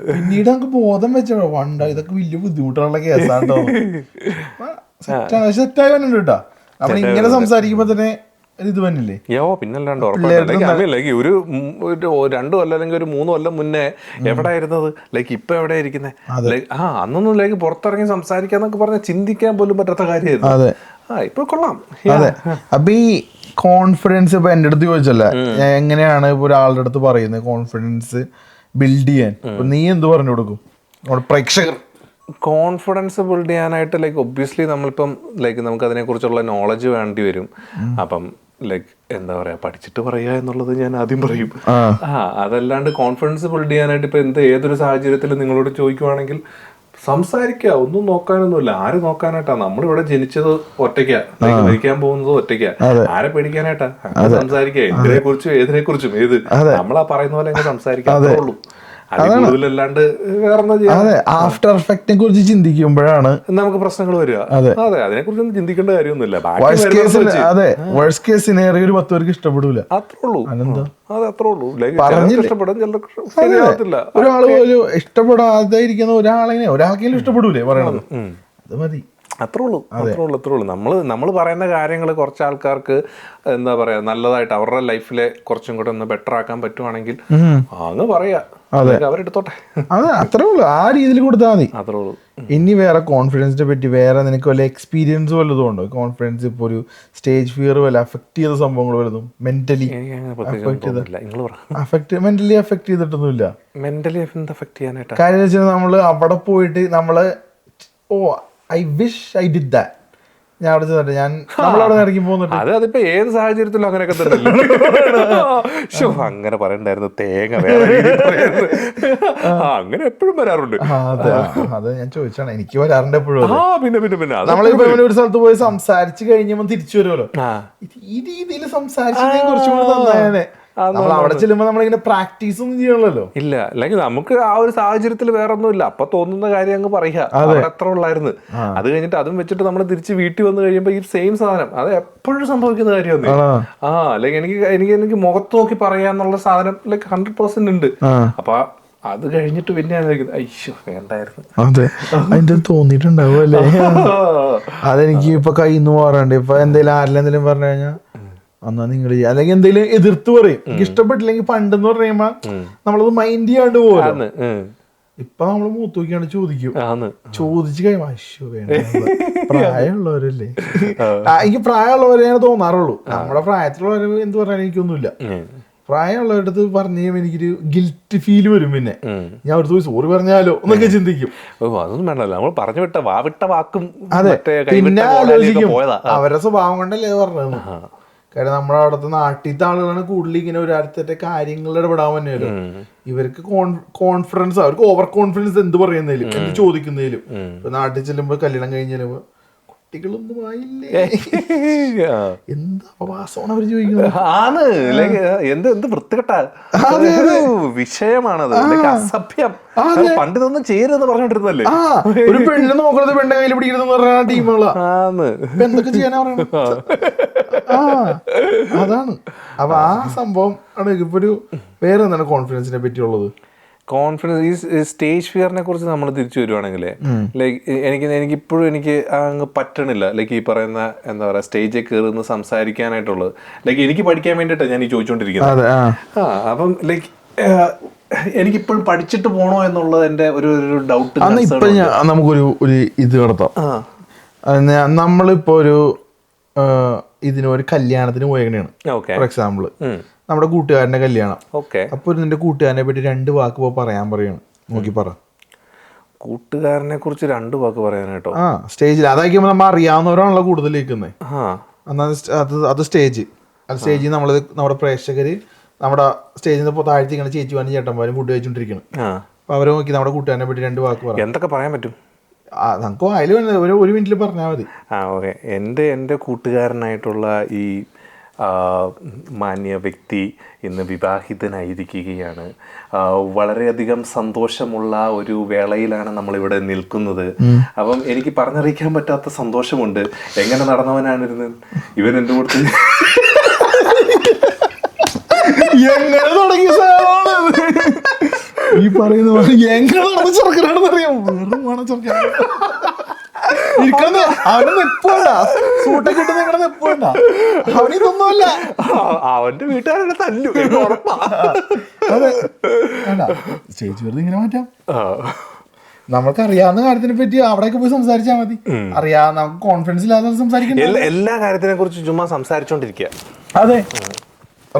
C: പിന്നീട് നമുക്ക് ബോധം വെച്ചോ വണ്ട ഇതൊക്കെ വലിയ ബുദ്ധിമുട്ടുള്ള കേസാട്ടോ. സെറ്റായി വന്നിട്ടുണ്ട് കേട്ടോ. നമ്മൾ ഇങ്ങനെ സംസാരിക്കുമ്പോ തന്നെ ഇത് തന്നെയല്ലേ.
B: പിന്നല്ലാണ്ട് ഉറപ്പായിട്ട് ഒരു 2 കൊല്ലം അല്ലെങ്കിൽ ഒരു 3 കൊല്ലം മുന്നേ എവിടെ ആയിരുന്നത്, ഇപ്പൊ എവിടെ ഇരിക്കുന്നത്? അന്നൊന്നും പുറത്തിറങ്ങി സംസാരിക്കാന്നൊക്കെ പറഞ്ഞാൽ ചിന്തിക്കാൻ പോലും പറ്റാത്ത കാര്യമായിരുന്നു. ഇപ്പൊ കൊള്ളാം.
C: അതെ. അപ്പൊ ഈ കോൺഫിഡൻസ് ഇപ്പൊ എന്റെ അടുത്ത് ചോദിച്ചല്ലേ എങ്ങനെയാണ് ഇപ്പൊ ഒരാളുടെ അടുത്ത് പറയുന്നത് കോൺഫിഡൻസ് ബിൽഡ് ചെയ്യാൻ, നീ എന്ത് പറഞ്ഞു കൊടുക്കും പ്രേക്ഷകർ?
B: കോൺഫിഡൻസ് ബിൽഡ് ചെയ്യാനായിട്ട് ലൈക്ക് ഒബ്വിയസ്ലി നമ്മളിപ്പം ലൈക്ക് നമുക്ക് അതിനെക്കുറിച്ചുള്ള നോളജ് വേണ്ടി വരും. അപ്പം ലൈക്ക് എന്താ പറയാ, പഠിച്ചിട്ട് പറയുക എന്നുള്ളത് ഞാൻ ആദ്യം പറയും. അതല്ലാണ്ട് കോൺഫിഡൻസ് ബിൽഡ് ചെയ്യാനായിട്ട് ഇപ്പൊ ഏതൊരു സാഹചര്യത്തിൽ നിങ്ങളോട് ചോദിക്കുവാണെങ്കിൽ സംസാരിക്കുക, ഒന്നും നോക്കാനൊന്നുമില്ല. ആര് നോക്കാനായിട്ടാ? നമ്മളിവിടെ ജനിച്ചത് ഒറ്റയ്ക്കാ, മരിക്കാൻ പോകുന്നത് ഒറ്റയ്ക്കാ. ആരെ പേടിക്കാനായിട്ടാ? സംസാരിക്കുക, ഏതിനെ കുറിച്ചും നമ്മളാ പറയുന്ന പോലെ സംസാരിക്കാത്തേ ഉള്ളൂ. കൂടുതലല്ലാണ്ട്
C: അതെ. ആഫ്റ്റർ എഫക്റ്റിനെ കുറിച്ച് ചിന്തിക്കുമ്പോഴാണ്
B: നമുക്ക് പ്രശ്നങ്ങൾ വരിക. അതെ, അതിനെ കുറിച്ചൊന്നും ചിന്തിക്കേണ്ട കാര്യമൊന്നുമില്ല.
C: അതെ, വേഴ്സ്റ്റ് കേസ് സിനാരിയോ ഒരു 10 പേർക്ക് ഇഷ്ടപ്പെടൂല.
B: അത്രേ ഉള്ളൂ. അത് അത്രേ ഉള്ളൂ. ഇഷ്ടപ്പെടും, ചിലർക്ക്
C: ഒരാള് പോലും ഇഷ്ടപ്പെടാതെ ഇരിക്കുന്ന ഒരാൾക്കെങ്കിലും ഇഷ്ടപ്പെടൂലേ പറയണത്? അത് മതി.
B: അത്രേ ഉള്ളൂ. നമ്മൾ പറയുന്ന കാര്യങ്ങൾ കുറച്ച് ആൾക്കാർക്ക് എന്താ പറയാ നല്ലതായിട്ട് അവരുടെ ലൈഫിലെ കുറച്ചും കൂടെ ഒന്ന് ബെറ്റർ ആക്കാൻ പറ്റുവാണെങ്കിൽ അങ്ങ് പറയാ, അവരെടുത്തോട്ടെ.
C: അതെ, അത്രേ ഉള്ളൂ. ആ രീതിയിൽ കൊടുത്താൽ മതി.
B: അത്രേ ഉള്ളൂ.
C: ഇനി വേറെ കോൺഫിഡൻസിനെ പറ്റി വേറെ നിനക്ക് വല്ല എക്സ്പീരിയൻസ് വല്ലതും ഉണ്ടോ? കോൺഫിഡൻസ് ഇപ്പൊ ഒരു സ്റ്റേജ് ഫിയർ വല്ല അഫക്ട് ചെയ്ത സംഭവങ്ങൾ വല്ലതും മെന്റലി അഫക്ട് ചെയ്തിട്ടൊന്നുമില്ല?
B: മെന്റലി അഫക്ട് ചെയ്യാനായിട്ട്
C: കാര്യം വെച്ചാൽ നമ്മള് അവിടെ പോയിട്ട് നമ്മള് I wish I did that, ഞാൻ അവിടെ ചെന്നിട്ട് നമ്മളവിടെ ഇറങ്ങി പോകുന്നുണ്ട്.
B: അതിപ്പോ ഏത് സാഹചര്യത്തിലും അങ്ങനെയൊക്കെ തന്നെ. അങ്ങനെ പറയണ്ടായിരുന്നു, തേങ്ങ അങ്ങനെ എപ്പോഴും വരാറുണ്ട്.
C: അത് ഞാൻ ചോദിച്ചാണ്, എനിക്ക് വരാറുണ്ട് എപ്പോഴും.
B: പിന്നെ
C: നമ്മളിപ്പോ ഒരു സ്ഥലത്ത് പോയി സംസാരിച്ച് കഴിഞ്ഞപ്പോൾ തിരിച്ചു വരുമല്ലോ, ഈ രീതിയിൽ സംസാരിച്ചതിനെ കുറച്ചുകൂടി നന്നായനെ. നമ്മൾ അവിടെ ചെല്ലുമ്പോ നമ്മളിങ്ങനെ പ്രാക്ടീസ് ഒന്നും ചെയ്യണല്ലോ.
B: ഇല്ല, അല്ലെങ്കിൽ നമുക്ക് ആ ഒരു സാഹചര്യത്തിൽ വേറെ ഒന്നുമില്ല, അപ്പൊ തോന്നുന്ന കാര്യം അങ്ങ് പറയുക, അത്ര ഉള്ളായിരുന്നു. അത് കഴിഞ്ഞിട്ട് അതും വെച്ചിട്ട് നമ്മൾ തിരിച്ച് വീട്ടിൽ വന്നു കഴിയുമ്പോ ഈ സെയിം സാധനം അത് എപ്പോഴും സംഭവിക്കുന്ന കാര്യമൊന്നും. അല്ലെങ്കിൽ എനിക്ക് മുഖത്ത് നോക്കി പറയാന്നുള്ള സാധനം ലൈക്ക് 100% ഉണ്ട്. അപ്പൊ അത് കഴിഞ്ഞിട്ട് പിന്നെ അയ്യോ വേണ്ടായിരുന്നു.
C: അതെ, അതിന്റെ തോന്നിയിട്ടുണ്ടാവും അല്ലേ? അതെനിക്ക് ഇപ്പൊ കയ്യിൽ നിന്ന് മാറാണ്ട്. ഇപ്പൊ എന്തെങ്കിലും ആരെങ്കിലും പറഞ്ഞു കഴിഞ്ഞാൽ എന്നാ നിങ്ങൾ അല്ലെങ്കിൽ എന്തെങ്കിലും എതിർത്ത് പറയും, എനിക്ക് ഇഷ്ടപ്പെട്ടില്ലെങ്കിൽ പണ്ടെന്ന് പറയുമ്പോ നമ്മളത് മൈൻഡ് ചെയ്യാണ്ട് പോകും. ഇപ്പൊ നമ്മള് മൂത്തോക്കിയാണ് ചോദിച്ചു കഴിയുമ്പോ അശ്യോ വേണ്ട, പ്രായമുള്ളവരല്ലേ. എനിക്ക് പ്രായമുള്ളവരെയാണ് തോന്നാറുള്ളൂ. നമ്മുടെ പ്രായത്തിലുള്ളവര് എന്ത് പറഞ്ഞാലും എനിക്കൊന്നുമില്ല. പ്രായമുള്ളവരുടെ അടുത്ത് പറഞ്ഞു കഴിയുമ്പോൾ എനിക്കൊരു ഗിൽറ്റ് ഫീൽ വരും. പിന്നെ ഞാൻ അടുത്ത് പോയി സോറി പറഞ്ഞാലോ എന്നൊക്കെ ചിന്തിക്കും.
B: അതൊന്നും വേണ്ടല്ലോ, നമ്മൾ പറഞ്ഞു വിട്ട വാക്കും.
C: അതെ, പിന്നെ ആലോചിക്കും അവരുടെ സ്വഭാവം കൊണ്ടല്ലേ പറഞ്ഞത്. കാരണം നമ്മുടെ അവിടുത്തെ നാട്ടിലത്തെ ആളുകളാണ് കൂടുതൽ ഇങ്ങനെ ഒരാളത്തെ കാര്യങ്ങളിൽ ഇടപെടാൻ പറ്റുമല്ലോ. ഇവർക്ക് കോൺഫിഡൻസ്, അവർക്ക് ഓവർ കോൺഫിഡൻസ് എന്ത് പറയുന്നതിലും എന്ത് ചോദിക്കുന്നതിലും. ഇപ്പൊ നാട്ടിൽ ചെല്ലുമ്പോ കല്യാണം കഴിഞ്ഞ് ചെല്ലുമ്പോ കുട്ടികളൊന്നും ആയില്ലേ, എന്താ അപവാസമാണ് അവര് ചോദിക്കുന്നത്.
B: എന്ത് വൃത്തികെട്ട വിഷയമാണത്, അസഭ്യം. പണ്ട് ഇതൊന്നും ചെയ്യരുതെന്ന് പറഞ്ഞോണ്ടിരുന്നല്ലേ.
C: ഒരു പെണ്ണിനെ നോക്കണത് പെണ്ണെ കയ്യിൽ പിടിക്കരുതെന്ന് പറഞ്ഞ ടീമുകളാ. എന്തൊക്കെ ചെയ്യാനാ പറയണത്? അതാണ്. അപ്പൊ ആ സംഭവം ആണ്. ഇപ്പൊ ഒരു വേറെ എന്താണ് കോൺഫിഡൻസിനെ പറ്റിയുള്ളത്?
B: കോൺഫിഡൻസ്, ഈ സ്റ്റേജ് ഫിയറിനെ കുറിച്ച് നമ്മൾ തിരിച്ചു വരുവാണെങ്കിൽ ലൈക്ക് എനിക്കിപ്പോഴും എനിക്ക് അങ്ങ് പറ്റണില്ല. ലൈക്ക് ഈ പറയുന്ന എന്താ പറയാ സ്റ്റേജിൽ കയറുന്ന സംസാരിക്കാനായിട്ടുള്ളത്. ലൈക്ക് എനിക്ക് പഠിക്കാൻ വേണ്ടിയിട്ടാണ് ഞാൻ ഈ ചോദിച്ചോണ്ടിരിക്കുന്നത്. അപ്പം ലൈക്ക് എനിക്കിപ്പോഴും പഠിച്ചിട്ട് പോണോ എന്നുള്ളത് എന്റെ ഒരു ഡൗട്ട്.
C: ഇപ്പൊ നമുക്കൊരു ഇത് നടത്താം. നമ്മളിപ്പോ ഒരു ഇതിനൊരു കല്യാണത്തിന് പോയേക്കണേണ്. ഫോർ എക്സാമ്പിൾ നമ്മുടെ കൂട്ടുകാരന്റെ കല്യാണം. അപ്പൊ നിന്റെ കൂട്ടുകാരനെ പറ്റി 2 വാക്ക് പറയാൻ പറയാണ്. നോക്കി പറ.
B: കൂട്ടുകാരനെ കുറിച്ച് 2 വാക്ക് പറയാനായിട്ടോ?
C: സ്റ്റേജിൽ അതായിരിക്കുമ്പോ നമ്മൾ അറിയാവുന്നവരാണല്ലോ കൂടുതൽ നിൽക്കുന്നത്. അത് സ്റ്റേജിൽ നമ്മുടെ പ്രേക്ഷകര് നമ്മുടെ സ്റ്റേജിൽ നിന്ന് താഴ്ത്തി ഇങ്ങനെ ചേച്ചിമാരും ചേട്ടന്മാരും ഫുഡ് കഴിച്ചോണ്ടിരിക്കണം. അപ്പൊ അവരെ നോക്കി നമ്മുടെ കൂട്ടുകാരനെ പറ്റി 2 വാക്ക് പറയാം.
B: എന്തൊക്കെ പറയാൻ പറ്റും?
C: നമുക്ക് അതിൽ ഒരു മിനിറ്റിൽ പറഞ്ഞാൽ മതി.
B: ഓക്കെ. എൻ്റെ കൂട്ടുകാരനായിട്ടുള്ള ഈ മാന്യ വ്യക്തി ഇന്ന് വിവാഹിതനായിരിക്കുകയാണ്. വളരെയധികം സന്തോഷമുള്ള ഒരു വേളയിലാണ് നമ്മളിവിടെ നിൽക്കുന്നത്. അപ്പം എനിക്ക് പറഞ്ഞറിയിക്കാൻ പറ്റാത്ത സന്തോഷമുണ്ട്. എങ്ങനെ നടന്നവനാണിരുന്ന് ഇവൻ എൻ്റെ കൂടെ
C: എങ്ങനെ തുടങ്ങിയ ഈ പറയുന്ന എങ്ങനെ ചെറുക്കനാണെന്നറിയാം. അവനിതൊന്നുമല്ല,
B: അവന്റെ വീട്ടുകാരെ തല്ലു.
C: അതെ, സ്റ്റേജ് വെറുതെ ഇങ്ങനെ മാറ്റാം. നമുക്ക് അറിയാവുന്ന കാര്യത്തിനെ പറ്റി അവിടെയൊക്കെ പോയി സംസാരിച്ചാൽ മതി. നമുക്ക് കോൺഫിഡൻസ് ഇല്ലാതെ സംസാരിക്കണം.
B: എല്ലാ കാര്യത്തിനെ കുറിച്ച് ചുമ്മാ സംസാരിച്ചോണ്ടിരിക്കുക.
C: അതെ,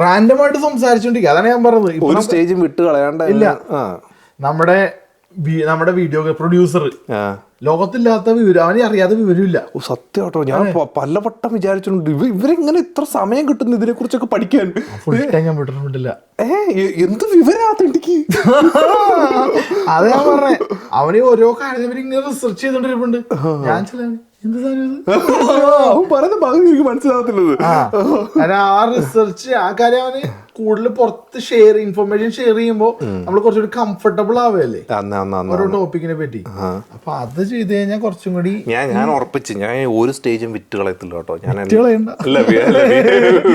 C: റാൻഡമായിട്ട് സംസാരിച്ചോണ്ടിരിക്കുക. അതാണ് ഞാൻ പറഞ്ഞത്.
B: ഒരു സ്റ്റേജും വിട്ട് കളയാണ്ട.
C: ഇല്ല, നമ്മുടെ വീഡിയോ പ്രൊഡ്യൂസർ ലോകത്തില്ലാത്ത വിവരം, അവനെ അറിയാത്ത വിവരമില്ല.
B: സത്യം കേട്ടോ, ഞാൻ പലവട്ടം വിചാരിച്ചിട്ടുണ്ട് ഇവരെങ്ങനെ ഇത്ര സമയം കിട്ടുന്നു ഇതിനെ കുറിച്ചൊക്കെ പഠിക്കാൻ.
C: ഫുൾ ടൈം കമ്പ്യൂട്ടറില്ല.
B: എന്ത് വിവരാതെനിക്ക്.
C: അത് ഞാൻ പറഞ്ഞേ, അവന് ഓരോ കാര്യത്തിൽ ഇങ്ങനെ റിസർച്ച് ചെയ്തോണ്ടിരിപ്പുണ്ട്. ഞാൻ എന്ത്
B: പറയുന്ന ഭാഗം എനിക്ക് മനസ്സിലാകത്തില്ലത്.
C: ആ റിസർച്ച്, ആ കാര്യം അവന് കൂടുതൽ പുറത്ത് ഇൻഫർമേഷൻ ഷെയർ ചെയ്യുമ്പോ നമ്മൾ കുറച്ചുകൂടി കംഫർട്ടബിൾ ആവുകയല്ലേ ഓരോ ടോപ്പിക്കിനെ പറ്റി. അപ്പൊ അത് ചെയ്ത് കഴിഞ്ഞാൽ കുറച്ചും കൂടി
B: ഞാൻ ഉറപ്പിച്ച് ഞാൻ ഒരു സ്റ്റേജും വിറ്റ് കളയത്തില്ല കേട്ടോ. ഞാൻ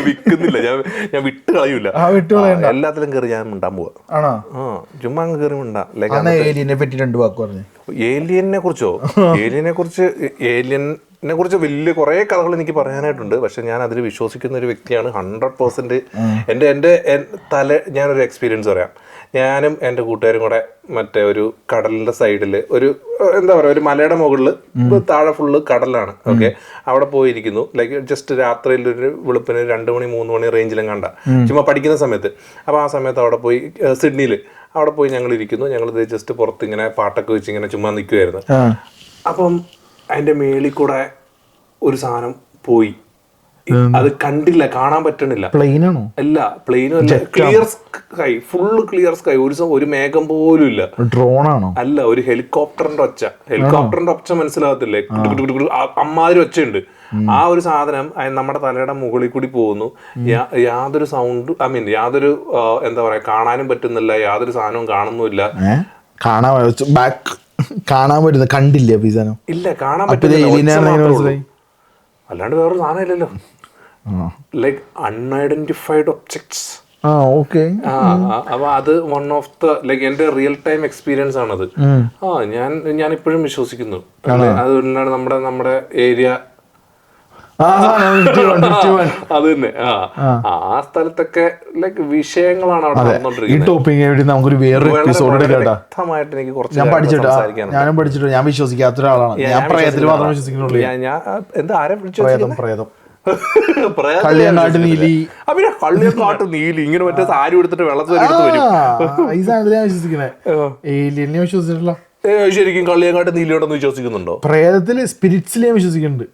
B: വിൽക്കുന്നില്ല, ഞാൻ വിട്ട് കളയൂല. എല്ലാത്തിലും കയറി ഞാൻ മിണ്ടാൻ പോവാ.
C: ആണോ?
B: ചുമ്മാ അങ്ങ് കയറി മിണ്ടാ.
C: ഏലിയനെ പറ്റി 2 വാക്ക് പറഞ്ഞു.
B: ഏലിയനെ കുറിച്ചോ? ഏലിയനെ കുറിച്ച് വലിയ കുറേ കഥകൾ എനിക്ക് പറയാനായിട്ടുണ്ട്. പക്ഷെ ഞാൻ അതിൽ വിശ്വസിക്കുന്ന ഒരു വ്യക്തിയാണ് 100%. എൻ്റെ ഞാനൊരു എക്സ്പീരിയൻസ് പറയാം. ഞാനും എൻ്റെ കൂട്ടുകാരും കൂടെ മറ്റേ ഒരു കടലിൻ്റെ സൈഡിൽ ഒരു എന്താ പറയുക, ഒരു മലയുടെ മുകളിൽ താഴെ ഫുള്ള് കടലാണ്. ഓക്കെ, അവിടെ പോയിരിക്കുന്നു. ലൈക്ക് ജസ്റ്റ് രാത്രിയിൽ ഒരു വെളുപ്പിന് 2 മണി 3 മണി റേഞ്ചിലും കണ്ട ചുമ്മാ പഠിക്കുന്ന സമയത്ത്. അപ്പോൾ ആ സമയത്ത് അവിടെ പോയി സിഡ്നിയിൽ അവിടെ പോയി ഞങ്ങൾ ഇരിക്കുന്നു. ഞങ്ങൾ ജസ്റ്റ് പുറത്ത് ഇങ്ങനെ പാട്ടൊക്കെ വെച്ച് ഇങ്ങനെ ചുമ്മാ നിൽക്കുമായിരുന്നു. അപ്പം അതിന്റെ മേളിൽ കൂടെ ഒരു സാധനം പോയി. അത് കണ്ടില്ല, കാണാൻ പറ്റണില്ല.
C: പ്ലെയിനാണോ?
B: അല്ല, പ്ലെയിനും അല്ല. Clear sky, full clear sky. ഒരു മേഘം പോലും ഇല്ല.
C: ഡ്രോൺ ആണോ?
B: അല്ല, ഒരു ഹെലികോപ്റ്ററിന്റെ ഒച്ച മനസ്സിലാകത്തില്ലേ? അമ്മാതിരി ഒച്ചയുണ്ട്. ആ ഒരു സാധനം നമ്മുടെ തലയുടെ മുകളിൽ കൂടി പോകുന്നു. യാതൊരു സൗണ്ട്, യാതൊരു എന്താ പറയാ, കാണാനും പറ്റുന്നില്ല. യാതൊരു സാധനവും കാണുന്നില്ല.
C: കാണാൻ പറ്റുന്ന കണ്ടില്ല.
B: ഇല്ല, കാണാൻ പറ്റില്ല. അല്ലാണ്ട് വേറൊരു സാധനം ഇല്ലല്ലോ. Like unidentified objects. അപ്പൊ അത് വൺ ഓഫ് ദ ലൈക്ക് എന്റെ റിയൽ ടൈം എക്സ്പീരിയൻസ് ആണത്. ഞാൻ ഇപ്പോഴും വിശ്വസിക്കുന്നു. അതുകൊണ്ടാണ് നമ്മുടെ ഏരിയ അത് തന്നെ. ആ സ്ഥലത്തൊക്കെ ലൈക്ക് വിഷയങ്ങളാണ് അവിടെ നടന്നുകൊണ്ടിരിക്കുന്നത്. വ്യക്തമായിട്ട് എനിക്ക് കുറച്ച്
C: ഞാനും പഠിച്ചിട്ടുണ്ട്. ഞാൻ വിശ്വസിക്കാത്ത ഒരാളാണ്. ഞാൻ പ്രേതത്തിൽ മാത്രമേ വിശ്വസിക്കുന്നുള്ളൂ.
B: എന്താ ആരെ
C: പ്രേതം
B: കള്ളിയങ്കാട്ട് നീലി ഇങ്ങനെ മറ്റേ സാരി എടുത്തിട്ട് വെള്ളത്തിൽ വരും.
C: ഈ സാധനത്തിൽ ഞാൻ വിശ്വസിക്കുന്നത്. ഏലിയനെ വിശ്വസിച്ചിട്ടില്ല.
B: ശരിക്കും കള്ളിയങ്കാട്ട് നീലിയോടൊന്ന് വിശ്വസിക്കുന്നുണ്ടോ?
C: പ്രേതത്തില്, സ്പിരിറ്റ്സിലെ വിശ്വസിക്കുന്നുണ്ട്.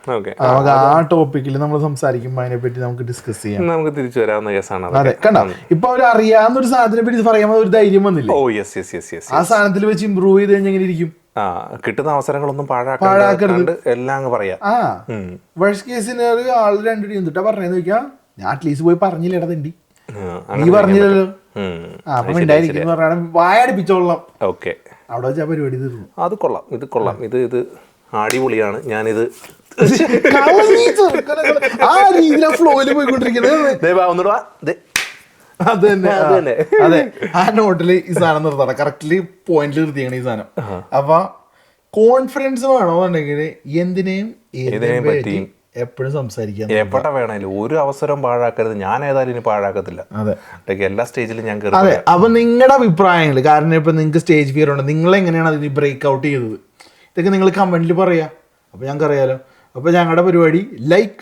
C: നമുക്ക് ആ ടോപ്പിക്കിൽ നമ്മൾ സംസാരിക്കുമ്പോ അതിനെ പറ്റി നമുക്ക് ഡിസ്കസ് ചെയ്യാം.
B: നമുക്ക് തിരിച്ചു വരാവുന്ന കേസാണ്.
C: അതെ, കണ്ടോ, ഇപ്പൊ അവർ അറിയാവുന്ന ഒരു സാധനത്തിനെ പറ്റി പറയുമ്പോൾ ഒരു ധൈര്യം വന്നില്ല. ആ സാധനത്തിൽ വെച്ച് ഇമ്പ്രൂവ് ചെയ്ത് കഴിഞ്ഞാൽ എങ്ങനെ ഇരിക്കും?
B: കിട്ടുന്ന അവസരങ്ങളൊന്നും പാഴാക്കരുത്, എല്ലാം അങ്ങ് പറയാം.
C: വേഴ്സ്റ്റ് കേസിന് ആള് 2 ചെയ്തിട്ടാ പറഞ്ഞെന്ന് ചോദിക്കാം. ഞാൻ അറ്റ്ലീസ്റ്റ് പോയി പറഞ്ഞില്ല, ഇടതണ്ടി നീ പറഞ്ഞില്ലല്ലോ, അപ്പൊ ഉണ്ടായിരിക്കും വായടിപ്പിച്ചോളാം.
B: ഓക്കെ,
C: അവിടെ വെച്ചാ പരിപാടി തീർന്നു.
B: അത് കൊള്ളാം, ഇത് കൊള്ളാം, ഇത് അടിപൊളിയാണ്. ഞാനിത്
C: ആ രീതിയിലാ ഫ്ലോയില് പോയിക്കൊണ്ടിരിക്കുന്നത്. അതെ, ആ നോട്ടില് ഈ സാധനം നിർത്തണം, കറക്റ്റ്ലി പോയിന്റിൽ നിർത്തിയാണ് ഈ സാധനം. അപ്പൊ കോൺഫിഡൻസ് വേണമെന്നുണ്ടെങ്കിൽ എന്തിനേയും പറ്റിയും എപ്പോഴും സംസാരിക്കാം,
B: എവിടെ വേണേലും ഒരു അവസരം പാഴാക്കരുത്. ഞാൻ ഏതായാലും ഇനി പാഴാക്കത്തില്ല.
C: അതെ,
B: എല്ലാ സ്റ്റേജിലും ഞാൻ
C: അതെ. അപ്പൊ നിങ്ങളുടെ അഭിപ്രായങ്ങൾ, കാരണം ഇപ്പൊ നിങ്ങൾക്ക് സ്റ്റേജ് ഫിയർ ഉണ്ട്, നിങ്ങൾ എങ്ങനെയാണ് അതിന് ബ്രേക്ക് ഔട്ട് ചെയ്തത്, ഇതൊക്കെ നിങ്ങൾ കമന്റിൽ പറയാ. അപ്പൊ ഞങ്ങൾക്ക് അറിയാലോ. അപ്പൊ ഞങ്ങളുടെ പരിപാടി like,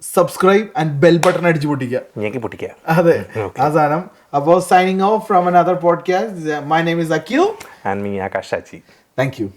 C: subscribe and bell button അടിച്ചു പൊട്ടിക്കുക. അതെ, ആ സാധനം. അപ്പോൾ signing off from another podcast. My name is Akhil
B: and me Akash.
C: Thank you.